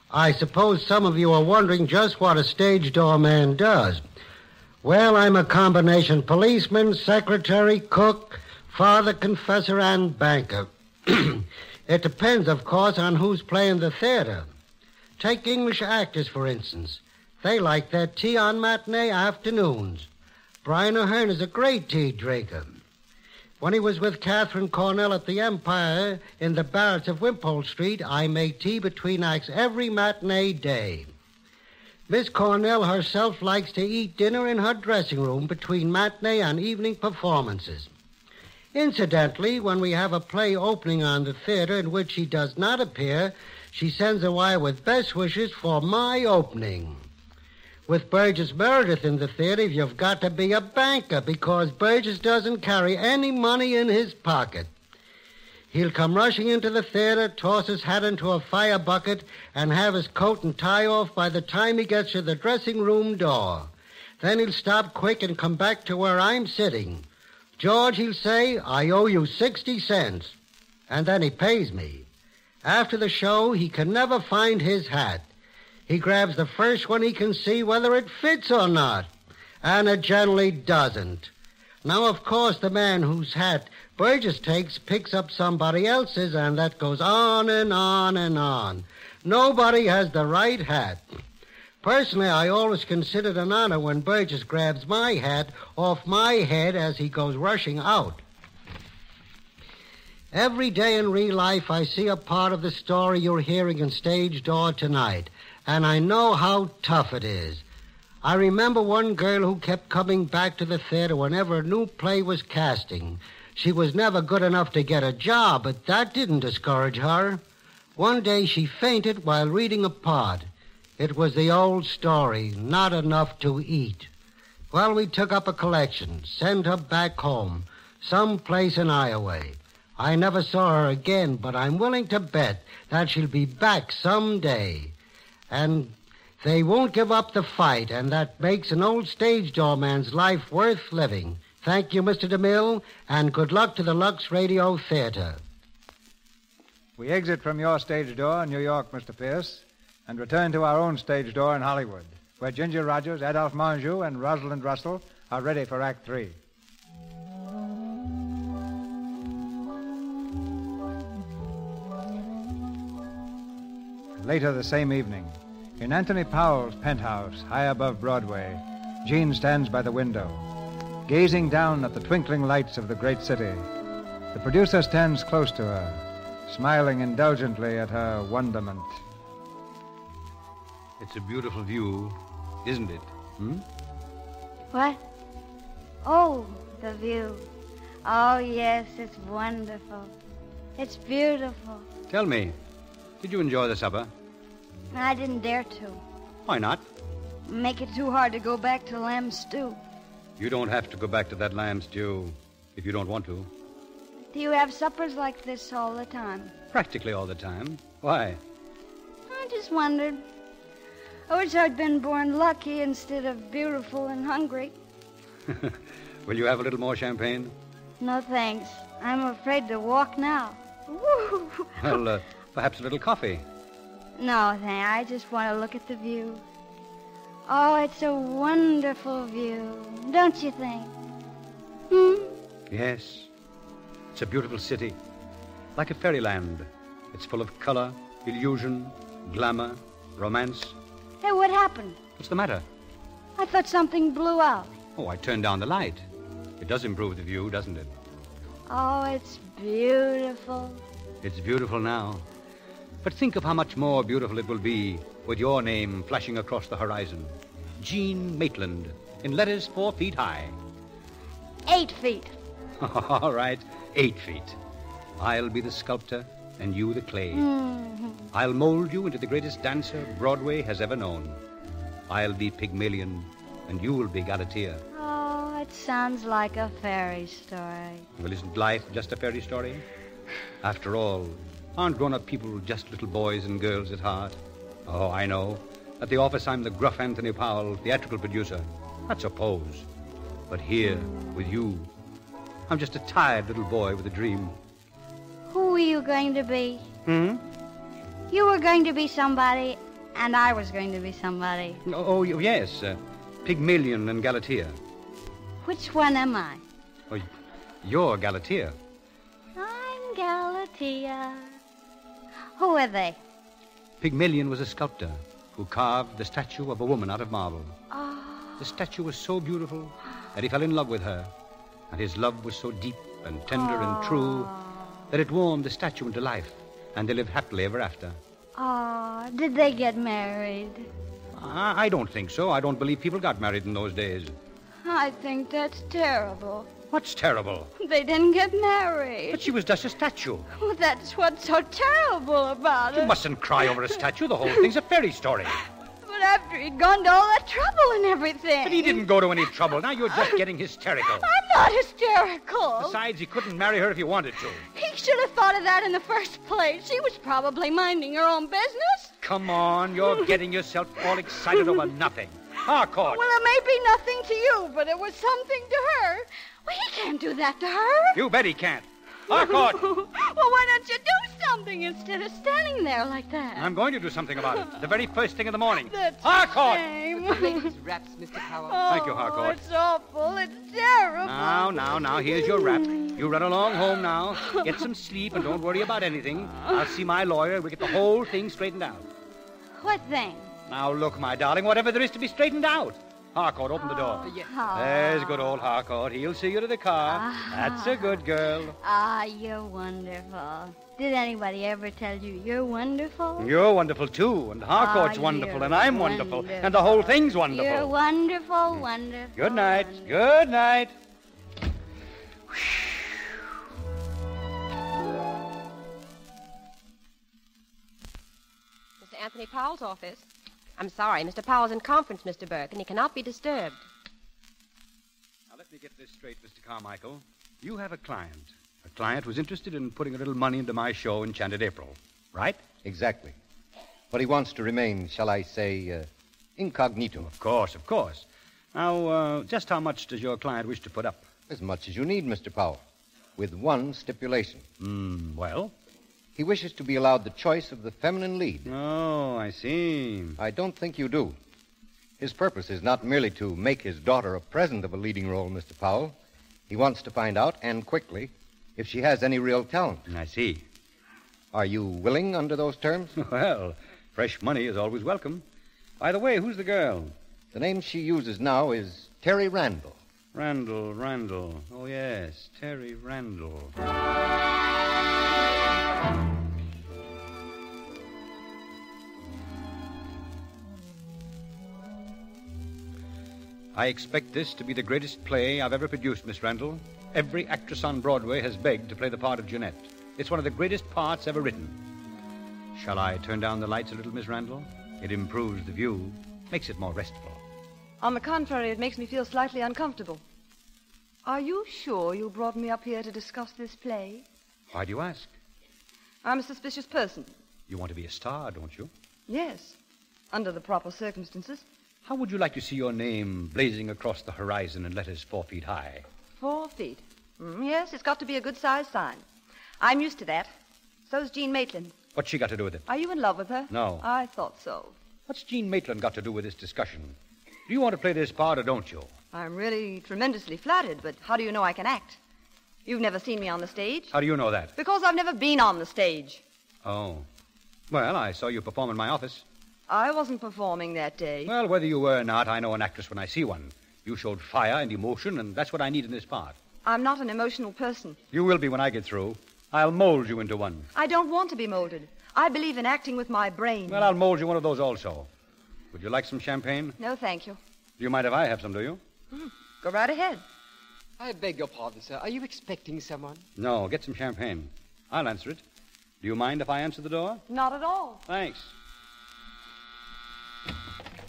Speaker 20: I suppose some of you are wondering just what a stage doorman does. Well, I'm a combination policeman, secretary, cook, father, confessor, and banker. It depends, of course, on who's playing the theater. Take English actors, for instance. They like their tea on matinee afternoons. Brian O'Hearn is a great tea drinker. When he was with Catherine Cornell at the Empire in the barracks of Wimpole Street, I made tea between acts every matinee day. Miss Cornell herself likes to eat dinner in her dressing room between matinee and evening performances. Incidentally, when we have a play opening on the theater in which she does not appear, she sends a wire with best wishes for my opening. With Burgess Meredith in the theater, you've got to be a banker because Burgess doesn't carry any money in his pocket. He'll come rushing into the theater, toss his hat into a fire bucket, and have his coat and tie off by the time he gets to the dressing room door. Then he'll stop quick and come back to where I'm sitting. George, he'll say, I owe you 60 cents. And then he pays me. After the show, he can never find his hat. He grabs the first one he can see whether it fits or not. And it generally doesn't. Now, of course, the man whose hat Burgess takes picks up somebody else's, and that goes on and on and on. Nobody has the right hat. Personally, I always consider it an honor when Burgess grabs my hat off my head as he goes rushing out. Every day in real life, I see a part of the story you're hearing in Stage Door tonight, and I know how tough it is. I remember one girl who kept coming back to the theater whenever a new play was casting. She was never good enough to get a job, but that didn't discourage her. One day she fainted while reading a part. It was the old story, not enough to eat. Well, we took up a collection, sent her back home, someplace in Iowa. I never saw her again, but I'm willing to bet that she'll be back someday. And they won't give up the fight, and that makes an old stage doorman's life worth living. Thank you, Mr. DeMille, and good luck to the Lux Radio Theater.
Speaker 3: We exit from your stage door in New York, Mr. Pierce, and return to our own stage door in Hollywood, where Ginger Rogers, Adolphe Menjou, and Rosalind Russell are ready for Act 3. Later the same evening, in Anthony Powell's penthouse high above Broadway, Jean stands by the window, gazing down at the twinkling lights of the great city. The producer stands close to her, smiling indulgently at her wonderment.
Speaker 16: It's a beautiful view, isn't it?
Speaker 6: What? Oh, the view. Oh, yes, it's wonderful. It's beautiful.
Speaker 16: Tell me, did you enjoy the supper?
Speaker 6: I didn't dare to.
Speaker 16: Why not?
Speaker 6: Make it too hard to go back to lamb stew.
Speaker 16: You don't have to go back to that lamb stew if you don't want to.
Speaker 6: Do you have suppers like this all the time?
Speaker 16: Practically all the time. Why?
Speaker 6: I just wondered. I wish I'd been born lucky instead of beautiful and hungry.
Speaker 16: Will you have a little more champagne?
Speaker 6: No, thanks. I'm afraid to walk now. Woo!
Speaker 16: Well, perhaps a little coffee.
Speaker 6: No, thanks. I just want to look at the view. Oh, it's a wonderful view, don't you think?
Speaker 16: Yes. It's a beautiful city. Like a fairyland. It's full of color, illusion, glamour, romance.
Speaker 6: Hey, what happened?
Speaker 16: What's the matter?
Speaker 6: I thought something blew out.
Speaker 16: Oh, I turned down the light. It does improve the view, doesn't it?
Speaker 6: Oh, it's beautiful.
Speaker 16: It's beautiful now. But think of how much more beautiful it will be with your name flashing across the horizon. Jean Maitland, in letters 4 feet high.
Speaker 6: 8 feet.
Speaker 16: All right, 8 feet. I'll be the sculptor and you the clay. I'll mold you into the greatest dancer Broadway has ever known. I'll be Pygmalion and you'll be Galatea.
Speaker 6: Oh, it sounds like a fairy story.
Speaker 16: Well, isn't life just a fairy story? After all, aren't grown-up people just little boys and girls at heart? Oh, I know. At the office, I'm the gruff Anthony Powell, theatrical producer. That's a pose. But here, with you, I'm just a tired little boy with a dream.
Speaker 6: Who were you going to be? You were going to be somebody, and I was going to be somebody.
Speaker 16: Oh, yes. Pygmalion and Galatea.
Speaker 6: Which one am I?
Speaker 16: Oh, you're Galatea.
Speaker 6: I'm Galatea. Who are they?
Speaker 16: Pygmalion was a sculptor who carved the statue of a woman out of marble.
Speaker 6: Oh.
Speaker 16: The statue was so beautiful that he fell in love with her, and his love was so deep and tender and true that it warmed the statue into life, and they lived happily ever after.
Speaker 6: Oh, did they get married?
Speaker 16: I don't think so. I don't believe people got married in those days.
Speaker 6: I think that's terrible.
Speaker 16: What's terrible?
Speaker 6: They didn't get married.
Speaker 16: But she was just a statue.
Speaker 6: Well, that's what's so terrible about it.
Speaker 16: You mustn't cry over a statue. The whole thing's a fairy story.
Speaker 6: But after he'd gone to all that trouble and everything.
Speaker 16: But he didn't go to any trouble. Now you're just getting hysterical.
Speaker 6: I'm not hysterical.
Speaker 16: Besides, he couldn't marry her if he wanted to.
Speaker 6: He should have thought of that in the first place. She was probably minding her own business.
Speaker 16: Come on, you're getting yourself all excited over nothing. Harcourt.
Speaker 6: Well, it may be nothing to you, but it was something to her. Well, he can't do that to her.
Speaker 16: You bet he can't. Harcourt.
Speaker 6: Well, why don't you do something instead of standing there like that?
Speaker 16: I'm going to do something about it. The very first thing in the morning.
Speaker 6: That's
Speaker 16: Harcourt.
Speaker 6: shame.
Speaker 17: The ladies' wraps, Mr. Powell.
Speaker 16: Thank you, Harcourt.
Speaker 6: It's awful. It's terrible.
Speaker 16: Now, here's your wrap. You run along home now. Get some sleep and don't worry about anything. I'll see my lawyer. We'll get the whole thing straightened out.
Speaker 6: What thing?
Speaker 16: Now, look, my darling, whatever there is to be straightened out. Harcourt, open the door. There's good old Harcourt. He'll see you to the car. That's a good girl.
Speaker 6: Ah, you're wonderful. Did anybody ever tell you you're wonderful?
Speaker 16: You're wonderful, too. And Harcourt's wonderful, and I'm wonderful. And the whole thing's wonderful.
Speaker 6: You're wonderful, wonderful.
Speaker 16: Good night. Good night.
Speaker 11: Mr. Anthony Powell's office. I'm sorry, Mr. Powell's in conference, Mr. Burke, and he cannot be disturbed.
Speaker 16: Now, let me get this straight, Mr. Carmichael. You have a client who's interested in putting a little money into my show, Enchanted April, right?
Speaker 21: Exactly. But he wants to remain, shall I say, incognito.
Speaker 16: Of course. Now, just how much does your client wish to put up?
Speaker 21: As much as you need, Mr. Powell, with one stipulation.
Speaker 16: Well?
Speaker 21: He wishes to be allowed the choice of the feminine lead.
Speaker 16: Oh, I see.
Speaker 21: I don't think you do. His purpose is not merely to make his daughter a present of a leading role, Mr. Powell. He wants to find out, and quickly, if she has any real talent.
Speaker 16: I see.
Speaker 21: Are you willing under those terms?
Speaker 16: Well, fresh money is always welcome. By the way, who's the girl?
Speaker 21: The name she uses now is Terry Randall.
Speaker 16: Randall. Oh, yes, Terry Randall. I expect this to be the greatest play I've ever produced, Miss Randall. Every actress on Broadway has begged to play the part of Jeanette. It's one of the greatest parts ever written. Shall I turn down the lights a little, Miss Randall? It improves the view, makes it more restful.
Speaker 7: On the contrary, it makes me feel slightly uncomfortable. Are you sure you brought me up here to discuss this play?
Speaker 16: Why do you ask?
Speaker 7: I'm a suspicious person.
Speaker 16: You want to be a star, don't you?
Speaker 7: Yes, under the proper circumstances.
Speaker 16: How would you like to see your name blazing across the horizon in letters 4 feet high?
Speaker 7: 4 feet? Yes, it's got to be a good-sized sign. I'm used to that. So's Jean Maitland.
Speaker 16: What's she got to do with it?
Speaker 7: Are you in love with her?
Speaker 16: No.
Speaker 7: I thought so.
Speaker 16: What's Jean Maitland got to do with this discussion? Do you want to play this part or don't you?
Speaker 7: I'm really tremendously flattered, but how do you know I can act? You've never seen me on the stage.
Speaker 16: How do you know that?
Speaker 7: Because I've never been on the stage.
Speaker 16: Oh. Well, I saw you perform in my office.
Speaker 7: I wasn't performing that day.
Speaker 16: Well, whether you were or not, I know an actress when I see one. You showed fire and emotion, and that's what I need in this part.
Speaker 7: I'm not an emotional person.
Speaker 16: You will be when I get through. I'll mold you into one.
Speaker 7: I don't want to be molded. I believe in acting with my brain.
Speaker 16: Well, I'll mold you one of those also. Would you like some champagne?
Speaker 7: No, thank you.
Speaker 16: Do you mind if I have some, do you?
Speaker 7: Go right ahead.
Speaker 17: I beg your pardon, sir. Are you expecting someone?
Speaker 16: No, get some champagne. I'll answer it. Do you mind if I answer the door?
Speaker 7: Not at all.
Speaker 16: Thanks.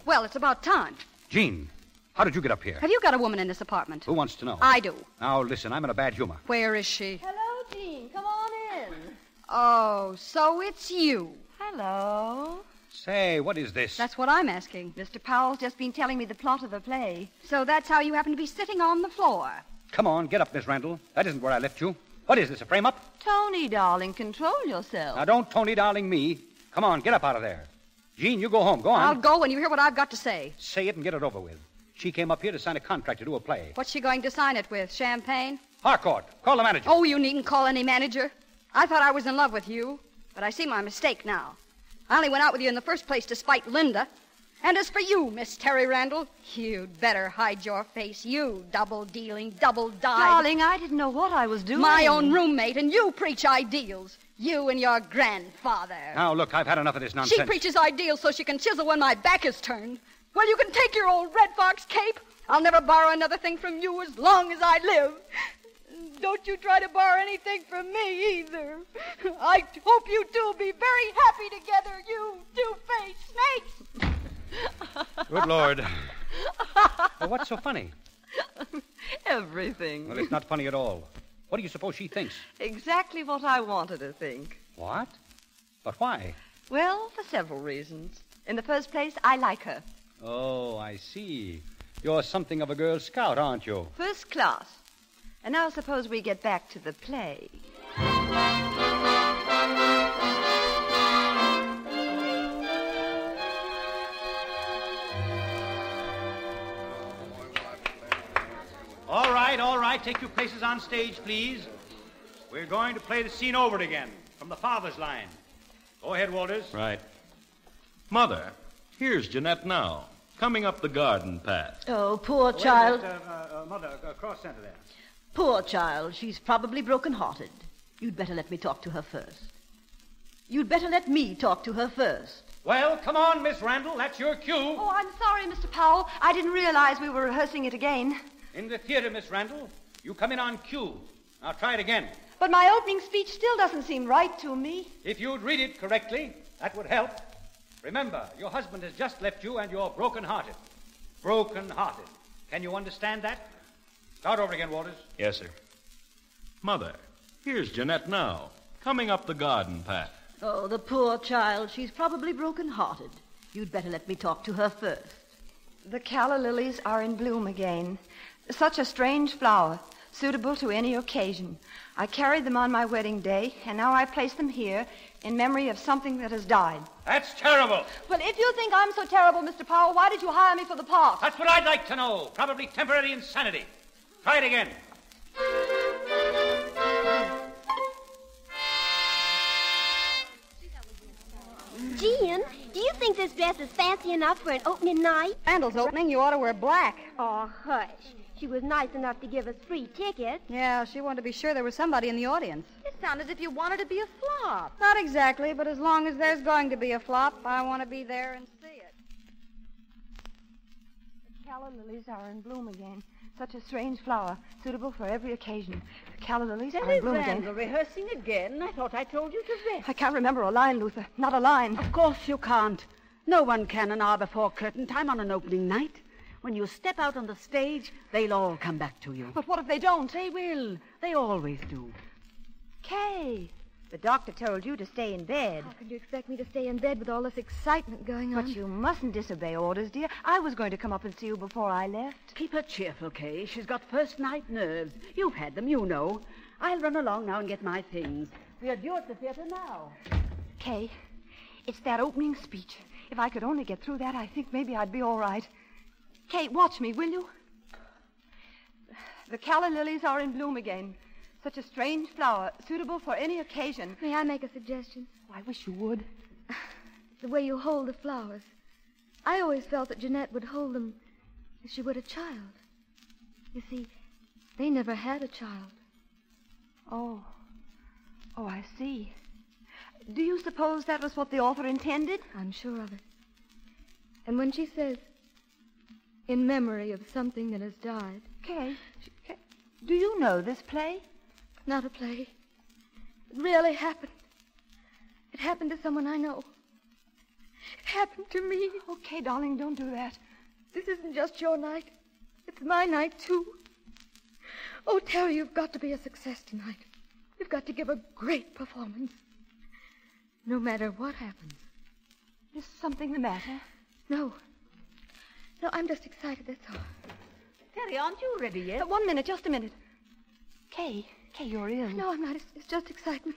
Speaker 6: Well, it's about time.
Speaker 16: Jean, how did you get up here?
Speaker 6: Have you got a woman in this apartment?
Speaker 16: Who wants to know?
Speaker 6: I do.
Speaker 16: Now, listen, I'm in a bad humor.
Speaker 6: Where is she?
Speaker 7: Hello, Jean. Come on in.
Speaker 6: Oh, so it's you.
Speaker 7: Hello.
Speaker 16: Say, what is this?
Speaker 6: That's what I'm asking.
Speaker 7: Mr. Powell's just been telling me the plot of a play.
Speaker 6: So that's how you happen to be sitting on the floor.
Speaker 16: Come on, get up, Miss Randall. That isn't where I left you. What is this, a frame-up?
Speaker 7: Tony, darling, control yourself.
Speaker 16: Now, don't Tony darling me. Come on, get up out of there. Jean, you go home. Go on.
Speaker 6: I'll go when you hear what I've got to say.
Speaker 16: Say it and get it over with. She came up here to sign a contract to do a play.
Speaker 6: What's she going to sign it with? Champagne?
Speaker 16: Harcourt, call the manager.
Speaker 6: Oh, you needn't call any manager. I thought I was in love with you, but I see my mistake now. I only went out with you in the first place to spite Linda. And as for you, Miss Terry Randall, you'd better hide your face, you double-dealing, double-dyed.
Speaker 7: Darling, I didn't know what I was doing.
Speaker 6: My own roommate, and you preach ideals. You and your grandfather.
Speaker 16: Now, look, I've had enough of this nonsense.
Speaker 6: She preaches ideals so she can chisel when my back is turned. Well, you can take your old Red Fox cape. I'll never borrow another thing from you as long as I live. Don't you try to borrow anything from me, either. I hope you two will be very happy together, you two-faced snakes.
Speaker 16: Good Lord. Well, what's so funny?
Speaker 7: Everything.
Speaker 16: Well, it's not funny at all. What do you suppose she thinks?
Speaker 7: Exactly what I wanted her to think.
Speaker 16: What? But why?
Speaker 7: Well, for several reasons. In the first place, I like her.
Speaker 16: Oh, I see. You're something of a Girl Scout, aren't you?
Speaker 7: First class. And now suppose we get back to the play.
Speaker 16: All right. Take your places on stage, please. We're going to play the scene over again, from the father's line. Go ahead, Walters.
Speaker 15: Right. Mother, here's Jeanette now, coming up the garden path.
Speaker 10: Oh, poor child.
Speaker 16: Mother, cross center there.
Speaker 10: Poor child. She's probably broken-hearted. You'd better let me talk to her first. You'd better let me talk to her first.
Speaker 16: Well, come on, Miss Randall. That's your cue.
Speaker 7: Oh, I'm sorry, Mr. Powell. I didn't realize we were rehearsing it again.
Speaker 16: In the theater, Miss Randall. You come in on cue. Now try it again.
Speaker 7: But my opening speech still doesn't seem right to me.
Speaker 16: If you'd read it correctly, that would help. Remember, your husband has just left you and you're broken-hearted. Broken-hearted. Can you understand that? Start over again, Walters.
Speaker 15: Yes, sir. Mother, here's Jeanette now, coming up the garden path.
Speaker 10: Oh, the poor child. She's probably broken-hearted. You'd better let me talk to her first.
Speaker 7: The calla lilies are in bloom again. Such a strange flower. suitable to any occasion. I carried them on my wedding day, and now I place them here in memory of something that has died.
Speaker 1: That's terrible.
Speaker 7: Well, if you think I'm so terrible, Mr. Powell, why did you hire me for the part?
Speaker 1: That's what I'd like to know. Probably temporary insanity. Try it again.
Speaker 22: Jean, do you think this dress is fancy enough for an opening night?
Speaker 6: Randall's opening, you ought to wear black.
Speaker 22: Oh, hush. She was nice enough to give us free tickets.
Speaker 6: Yeah, she wanted to be sure there was somebody in the audience.
Speaker 22: It sounded as if you wanted to be a flop.
Speaker 6: Not exactly, but as long as there's going to be a flop, I want to be there and see it.
Speaker 7: The calla lilies are in bloom again. Such a strange flower, suitable for every occasion. The calla lilies are in bloom again.
Speaker 10: Randall, rehearsing again? I thought I told you to rest.
Speaker 7: I can't remember a line, Luther. Not a line.
Speaker 10: Of course you can't. No one can an hour before curtain time on an opening night. When you step out on the stage, they'll all come back to you.
Speaker 7: But what if they don't?
Speaker 10: They will. They always do.
Speaker 22: Kay, the doctor told you to stay in bed.
Speaker 9: How could you expect me to stay in bed with all this excitement going on?
Speaker 7: But you mustn't disobey orders, dear. I was going to come up and see you before I left.
Speaker 10: Keep her cheerful, Kay. She's got first-night nerves. You've had them, you know. I'll run along now and get my things. We're due at the theater now.
Speaker 7: Kay, it's that opening speech. If I could only get through that, I think maybe I'd be all right. Kay, watch me, will you? The calla lilies are in bloom again. Such a strange flower, suitable for any occasion.
Speaker 9: May I make a suggestion?
Speaker 7: Oh, I wish you would.
Speaker 9: The way you hold the flowers. I always felt that Jeanette would hold them as she would a child. You see, they never had a child.
Speaker 7: Oh, I see. Do you suppose that was what the author intended?
Speaker 9: I'm sure of it. And when she says, in memory of something that has died.
Speaker 7: Kay, do you know this play?
Speaker 9: Not a play. It really happened. It happened to someone I know. It happened to me.
Speaker 7: Okay, darling, don't do that.
Speaker 9: This isn't just your night. It's my night, too. Oh, Terry, you've got to be a success tonight. You've got to give a great performance. No matter what happens.
Speaker 7: Is something the matter?
Speaker 9: No. No, I'm just excited, that's all.
Speaker 10: Terry, aren't you ready yet?
Speaker 7: 1 minute, just a minute. Kay, you're ill.
Speaker 9: No, I'm not. It's just excitement.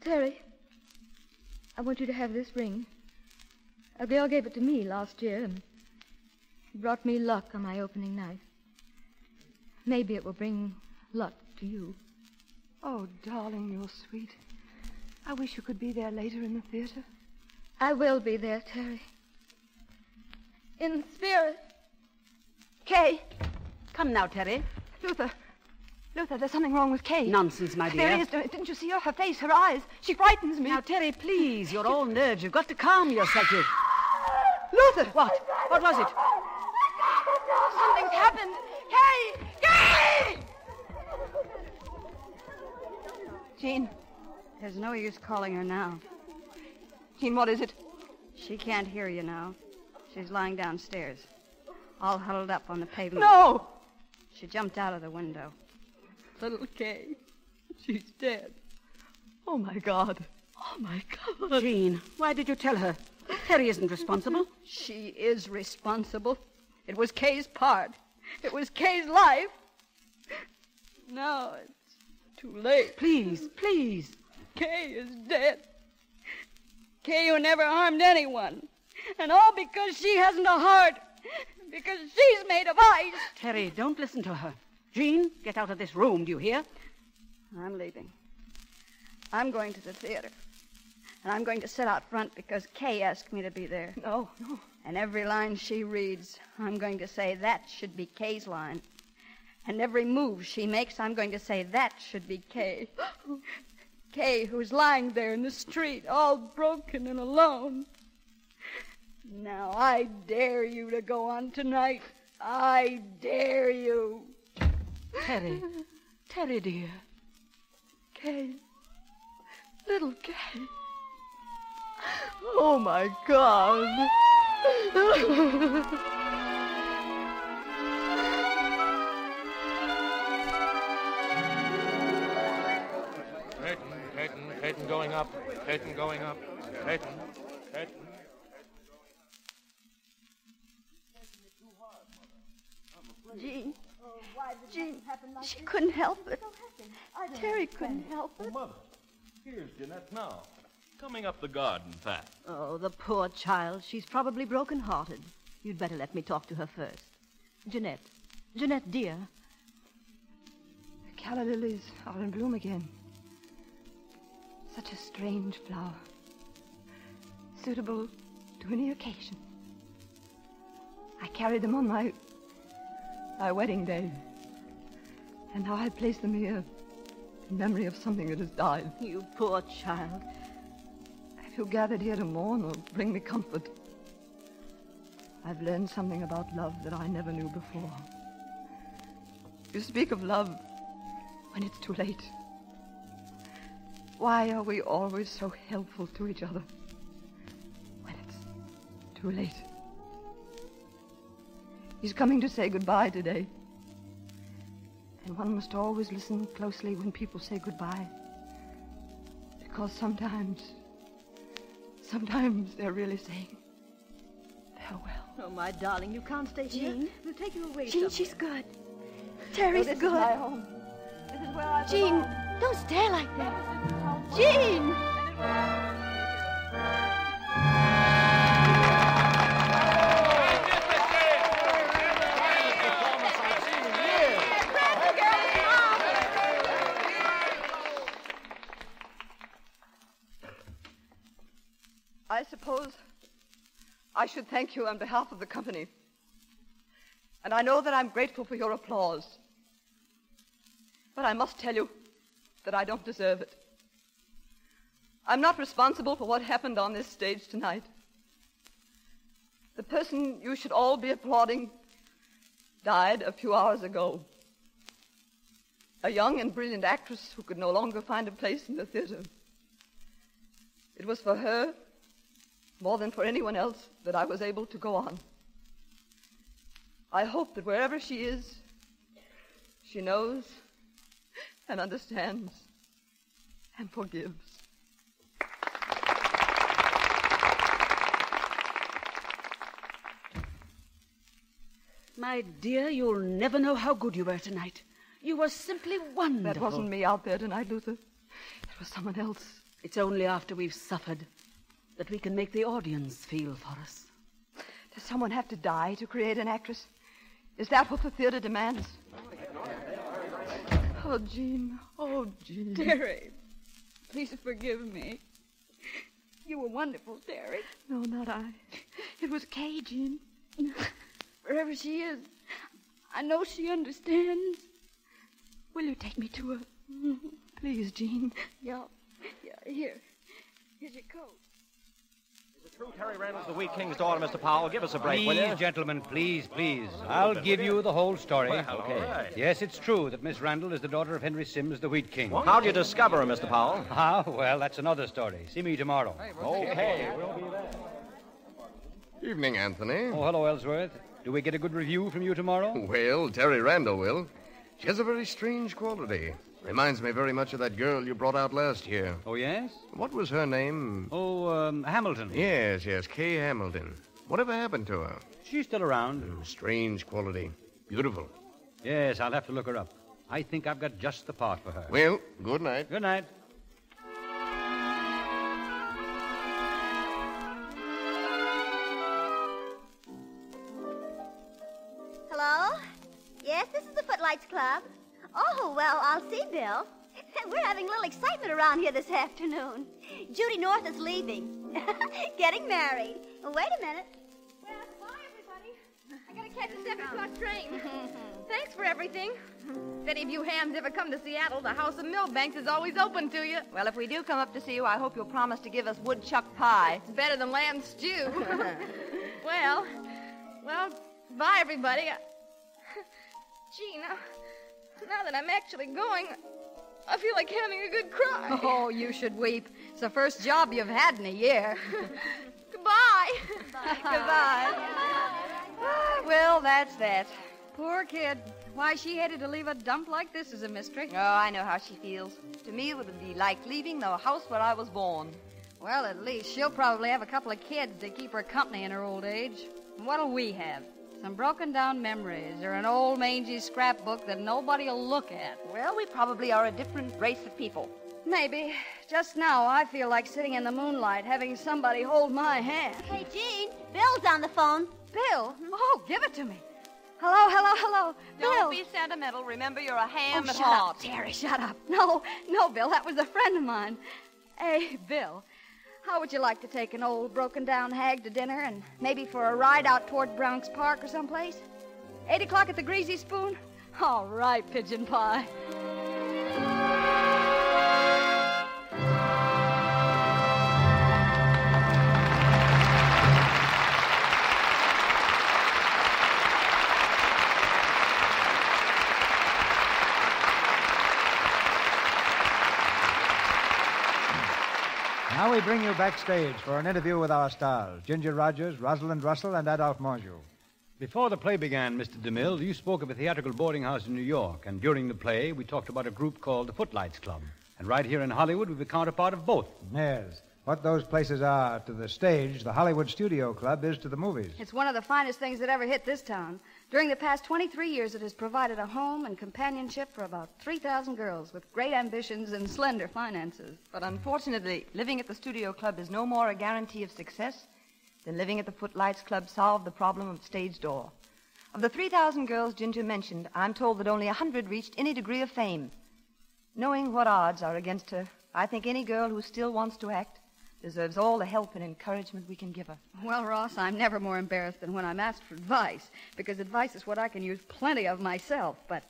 Speaker 9: Terry, I want you to have this ring. A girl gave it to me last year, and it brought me luck on my opening night. Maybe it will bring luck to you.
Speaker 7: Oh, darling, you're sweet. I wish you could be there later in the theater.
Speaker 9: I will be there, Terry. In spirit.
Speaker 7: Kay.
Speaker 10: Come now, Terry.
Speaker 7: Luther, there's something wrong with Kay.
Speaker 10: Nonsense, my dear.
Speaker 7: There is. Didn't you see her? Her face, her eyes. She frightens me.
Speaker 10: Now, Terry, please. You're all nerves. You've got to calm yourself.
Speaker 7: Luther!
Speaker 10: What? What was it?
Speaker 7: Something's happened. Kay! Jean.
Speaker 6: There's no use calling her now.
Speaker 7: Jean, what is it?
Speaker 6: She can't hear you now. She's lying downstairs, all huddled up on the pavement.
Speaker 7: No!
Speaker 6: She jumped out of the window. Little Kay. She's dead.
Speaker 7: Oh, my God.
Speaker 6: Oh, my God.
Speaker 10: Jean, why did you tell her? Terry isn't responsible.
Speaker 6: She is responsible. It was Kay's part. It was Kay's life. Now it's too late.
Speaker 10: Please.
Speaker 6: Kay is dead. Kay who never harmed anyone. And all because she hasn't a heart. Because she's made of ice.
Speaker 10: Terry, don't listen to her. Jean, get out of this room, do you hear?
Speaker 6: I'm leaving. I'm going to the theater. And I'm going to sit out front because Kay asked me to be there.
Speaker 7: No.
Speaker 6: And every line she reads, I'm going to say that should be Kay's line. And every move she makes, I'm going to say that should be Kay. Kay, who's lying there in the street, all broken and alone. Now, I dare you to go on tonight. I dare you.
Speaker 10: Terry, dear.
Speaker 7: Kay. Little Kay. Oh, my God.
Speaker 1: Curtain going up. Curtain going up. Curtain.
Speaker 7: Jean, Jean, she couldn't help it. Terry couldn't help it.
Speaker 15: Mother, here's Jeanette now, coming up the garden path.
Speaker 4: Oh, the poor child. She's probably broken-hearted. You'd better let me talk to her first. Jeanette, dear.
Speaker 7: The calla lilies are in bloom again. Such a strange flower. Suitable to any occasion. I carried them on my wedding day. And now I place them here in memory of something that has died.
Speaker 4: You poor child.
Speaker 7: If you gathered here to mourn or bring me comfort, I've learned something about love that I never knew before. You speak of love when it's too late. Why are we always so helpful to each other when it's too late? He's coming to say goodbye today. And one must always listen closely when people say goodbye. Because sometimes they're really saying farewell.
Speaker 4: Oh, my darling, you can't stay here.
Speaker 7: Jean?
Speaker 4: We'll take you away
Speaker 7: Jean,
Speaker 4: somewhere.
Speaker 7: she's good. Terry's
Speaker 6: this
Speaker 7: good.
Speaker 6: is my home. This is where I
Speaker 7: Jean,
Speaker 6: belong.
Speaker 7: don't stare like that. Jean!
Speaker 6: I suppose I should thank you on behalf of the company. And I know that I'm grateful for your applause. But I must tell you that I don't deserve it. I'm not responsible for what happened on this stage tonight. The person you should all be applauding died a few hours ago. A young and brilliant actress who could no longer find a place in the theater. It was for her, more than for anyone else, that I was able to go on. I hope that wherever she is, she knows and understands and forgives.
Speaker 10: My dear, you'll never know how good you were tonight. You were simply wonderful.
Speaker 6: That wasn't me out there tonight, Luther. It was someone else.
Speaker 10: It's only after we've suffered that we can make the audience feel for us.
Speaker 6: Does someone have to die to create an actress? Is that what the theater demands? Oh, Jean. Oh, Jean.
Speaker 12: Terry, please forgive me. You were wonderful, Terry.
Speaker 6: No, not I. It was Kay, Jean.
Speaker 12: Wherever she is, I know she understands.
Speaker 6: Will you take me to her? Please, Jean.
Speaker 12: Yeah, here. Here's your coat.
Speaker 1: Is it true Terry Randall's the Wheat King's daughter, Mr. Powell? Give us a break, will you?
Speaker 16: Please, gentlemen, please. I'll give you the whole story.
Speaker 1: Well, okay. All right.
Speaker 16: Yes, it's true that Miss Randall is the daughter of Henry Sims, the Wheat King.
Speaker 1: How did you discover her, Mr. Powell?
Speaker 16: Ah, well, that's another story. See me tomorrow.
Speaker 1: Okay, we'll be there.
Speaker 13: Evening, Anthony.
Speaker 16: Oh, hello, Ellsworth. Do we get a good review from you tomorrow?
Speaker 13: Well, Terry Randall will. She has a very strange quality. Reminds me very much of that girl you brought out last year.
Speaker 16: Oh, yes?
Speaker 13: What was her name?
Speaker 16: Oh, Hamilton.
Speaker 13: Yes, Kay Hamilton. Whatever happened to her?
Speaker 16: She's still around.
Speaker 13: Strange quality. Beautiful.
Speaker 16: Yes, I'll have to look her up. I think I've got just the part for her.
Speaker 13: Well, good night.
Speaker 16: Good night.
Speaker 22: Hello? Yes, this is the Footlights Club. Oh, well, I'll see Bill. We're having a little excitement around here this afternoon. Judy North is leaving. Getting married. Wait a minute.
Speaker 9: Well, bye, everybody. I gotta catch a 7 o'clock train. Thanks for everything. If any of you hams ever come to Seattle, the House of Millbanks is always open to you.
Speaker 6: Well, if we do come up to see you, I hope you'll promise to give us woodchuck pie.
Speaker 9: It's better than lamb stew. Well, bye, everybody. Gee, now that I'm actually going, I feel like having a good cry.
Speaker 12: Oh, you should weep. It's the first job you've had in a year.
Speaker 9: Goodbye.
Speaker 12: Goodbye. Well, that's that. Poor kid. Why she hated to leave a dump like this is a mystery.
Speaker 6: Oh, I know how she feels. To me, it would be like leaving the house where I was born.
Speaker 12: Well, at least she'll probably have a couple of kids to keep her company in her old age. What'll we have? some broken-down memories or an old mangy scrapbook that nobody will look at.
Speaker 7: Well, we probably are a different race of people.
Speaker 12: Maybe. Just now, I feel like sitting in the moonlight, having somebody hold my hand.
Speaker 22: Hey, Jean, Bill's on the phone.
Speaker 12: Bill? Oh, give it to me. Hello.
Speaker 7: Don't
Speaker 12: Bill.
Speaker 7: be sentimental. Remember, you're a ham at
Speaker 12: Shut
Speaker 7: heart.
Speaker 12: up, Terry, shut up. No, Bill, that was a friend of mine. Hey, Bill, how would you like to take an old broken-down hag to dinner and maybe for a ride out toward Bronx Park or someplace? 8 o'clock at the Greasy Spoon? All right, Pigeon Pie.
Speaker 3: Now we bring you backstage for an interview with our stars, Ginger Rogers, Rosalind Russell, and Adolphe Menjou.
Speaker 16: Before the play began, Mr. DeMille, you spoke of a theatrical boarding house in New York, and during the play, we talked about a group called the Footlights Club. And right here in Hollywood, we've a counterpart of both.
Speaker 3: Yes. What those places are to the stage, the Hollywood Studio Club is to the movies.
Speaker 12: It's one of the finest things that ever hit this town. During the past 23 years, it has provided a home and companionship for about 3,000 girls with great ambitions and slender finances.
Speaker 7: But unfortunately, living at the Studio Club is no more a guarantee of success than living at the Footlights Club solved the problem of stage door. Of the 3,000 girls Ginger mentioned, I'm told that only 100 reached any degree of fame. Knowing what odds are against her, I think any girl who still wants to act deserves all the help and encouragement we can give her.
Speaker 12: Well, Ross, I'm never more embarrassed than when I'm asked for advice, because advice is what I can use plenty of myself. But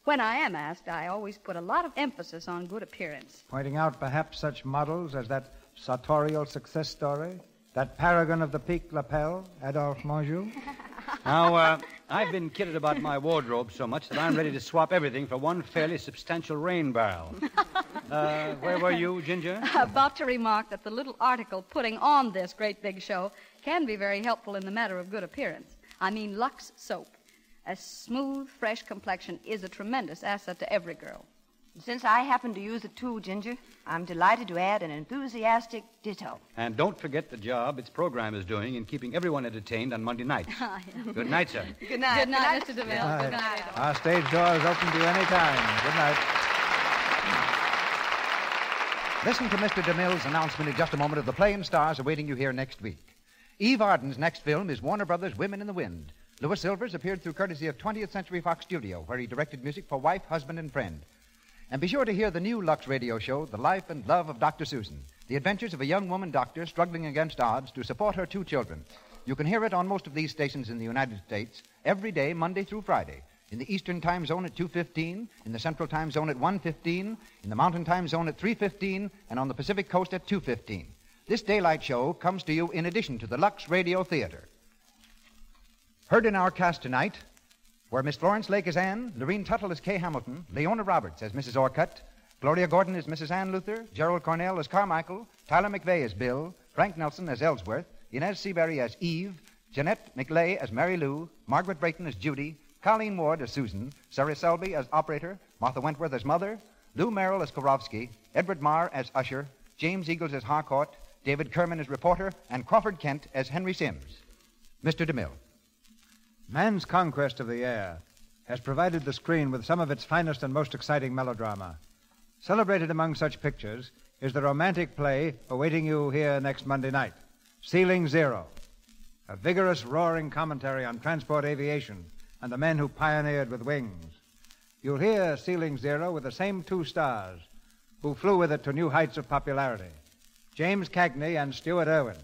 Speaker 12: when I am asked, I always put a lot of emphasis on good appearance.
Speaker 3: Pointing out perhaps such models as that sartorial success story, that paragon of the Pique lapel, Adolphe Menjou.
Speaker 16: Now, I've been kidded about my wardrobe so much that I'm ready to swap everything for one fairly substantial rain barrel. Where were you, Ginger?
Speaker 12: About to remark that the little article putting on this great big show can be very helpful in the matter of good appearance. I mean Lux soap. A smooth, fresh complexion is a tremendous asset to every girl.
Speaker 7: Since I happen to use it too, Ginger, I'm delighted to add an enthusiastic ditto.
Speaker 16: And don't forget the job its program is doing in keeping everyone entertained on Monday nights. Good night, sir.
Speaker 12: Good night. Good night, Mr. DeMille.
Speaker 3: Good night. Our stage door is open to you any time. Good night.
Speaker 2: Listen to Mr. DeMille's announcement in just a moment of the play and stars awaiting you here next week. Eve Arden's next film is Warner Brothers' Women in the Wind. Louis Silvers appeared through courtesy of 20th Century Fox Studio, where he directed music for Wife, Husband, and Friend. And be sure to hear the new Lux radio show, The Life and Love of Dr. Susan, the adventures of a young woman doctor struggling against odds to support her 2 children. You can hear it on most of these stations in the United States every day, Monday through Friday. In the Eastern Time Zone at 2:15, in the Central Time Zone at 1:15, in the Mountain Time Zone at 3:15, and on the Pacific Coast at 2:15. This daylight show comes to you in addition to the Lux Radio Theater. Heard in our cast tonight were Miss Florence Lake as Anne, Lorene Tuttle as Kay Hamilton, Leona Roberts as Mrs. Orcutt, Gloria Gordon as Mrs. Ann Luther, Gerald Cornell as Carmichael, Tyler McVeigh as Bill, Frank Nelson as Ellsworth, Inez Seabury as Eve, Jeanette McLay as Mary Lou, Margaret Brayton as Judy, Colleen Ward as Susan, Sarah Selby as operator, Martha Wentworth as mother, Lou Merrill as Korovsky, Edward Marr as usher, James Eagles as Harcourt, David Kerman as reporter, and Crawford Kent as Henry Sims. Mr. DeMille.
Speaker 3: Man's conquest of the air has provided the screen with some of its finest and most exciting melodrama. Celebrated among such pictures is the romantic play awaiting you here next Monday night, Ceiling Zero, a vigorous, roaring commentary on transport aviation and the men who pioneered with wings. You'll hear Ceiling Zero with the same 2 stars who flew with it to new heights of popularity, James Cagney and Stuart Irwin.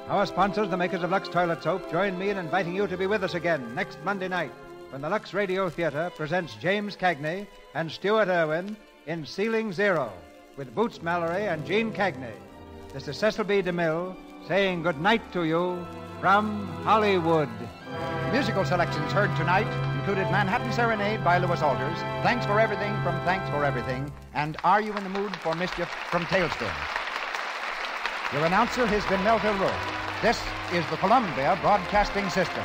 Speaker 3: Our sponsors, the makers of Lux Toilet Soap, join me in inviting you to be with us again next Monday night when the Lux Radio Theater presents James Cagney and Stuart Irwin in Ceiling Zero with Boots Mallory and Jean Cagney. This is Cecil B. DeMille saying good night to you from Hollywood.
Speaker 2: Musical selections heard tonight included Manhattan Serenade by Louis Alters, Thanks for Everything from Thanks for Everything, and Are You in the Mood for Mischief from Tailspin. Your announcer has been Melville Rowe. This is the Columbia Broadcasting System.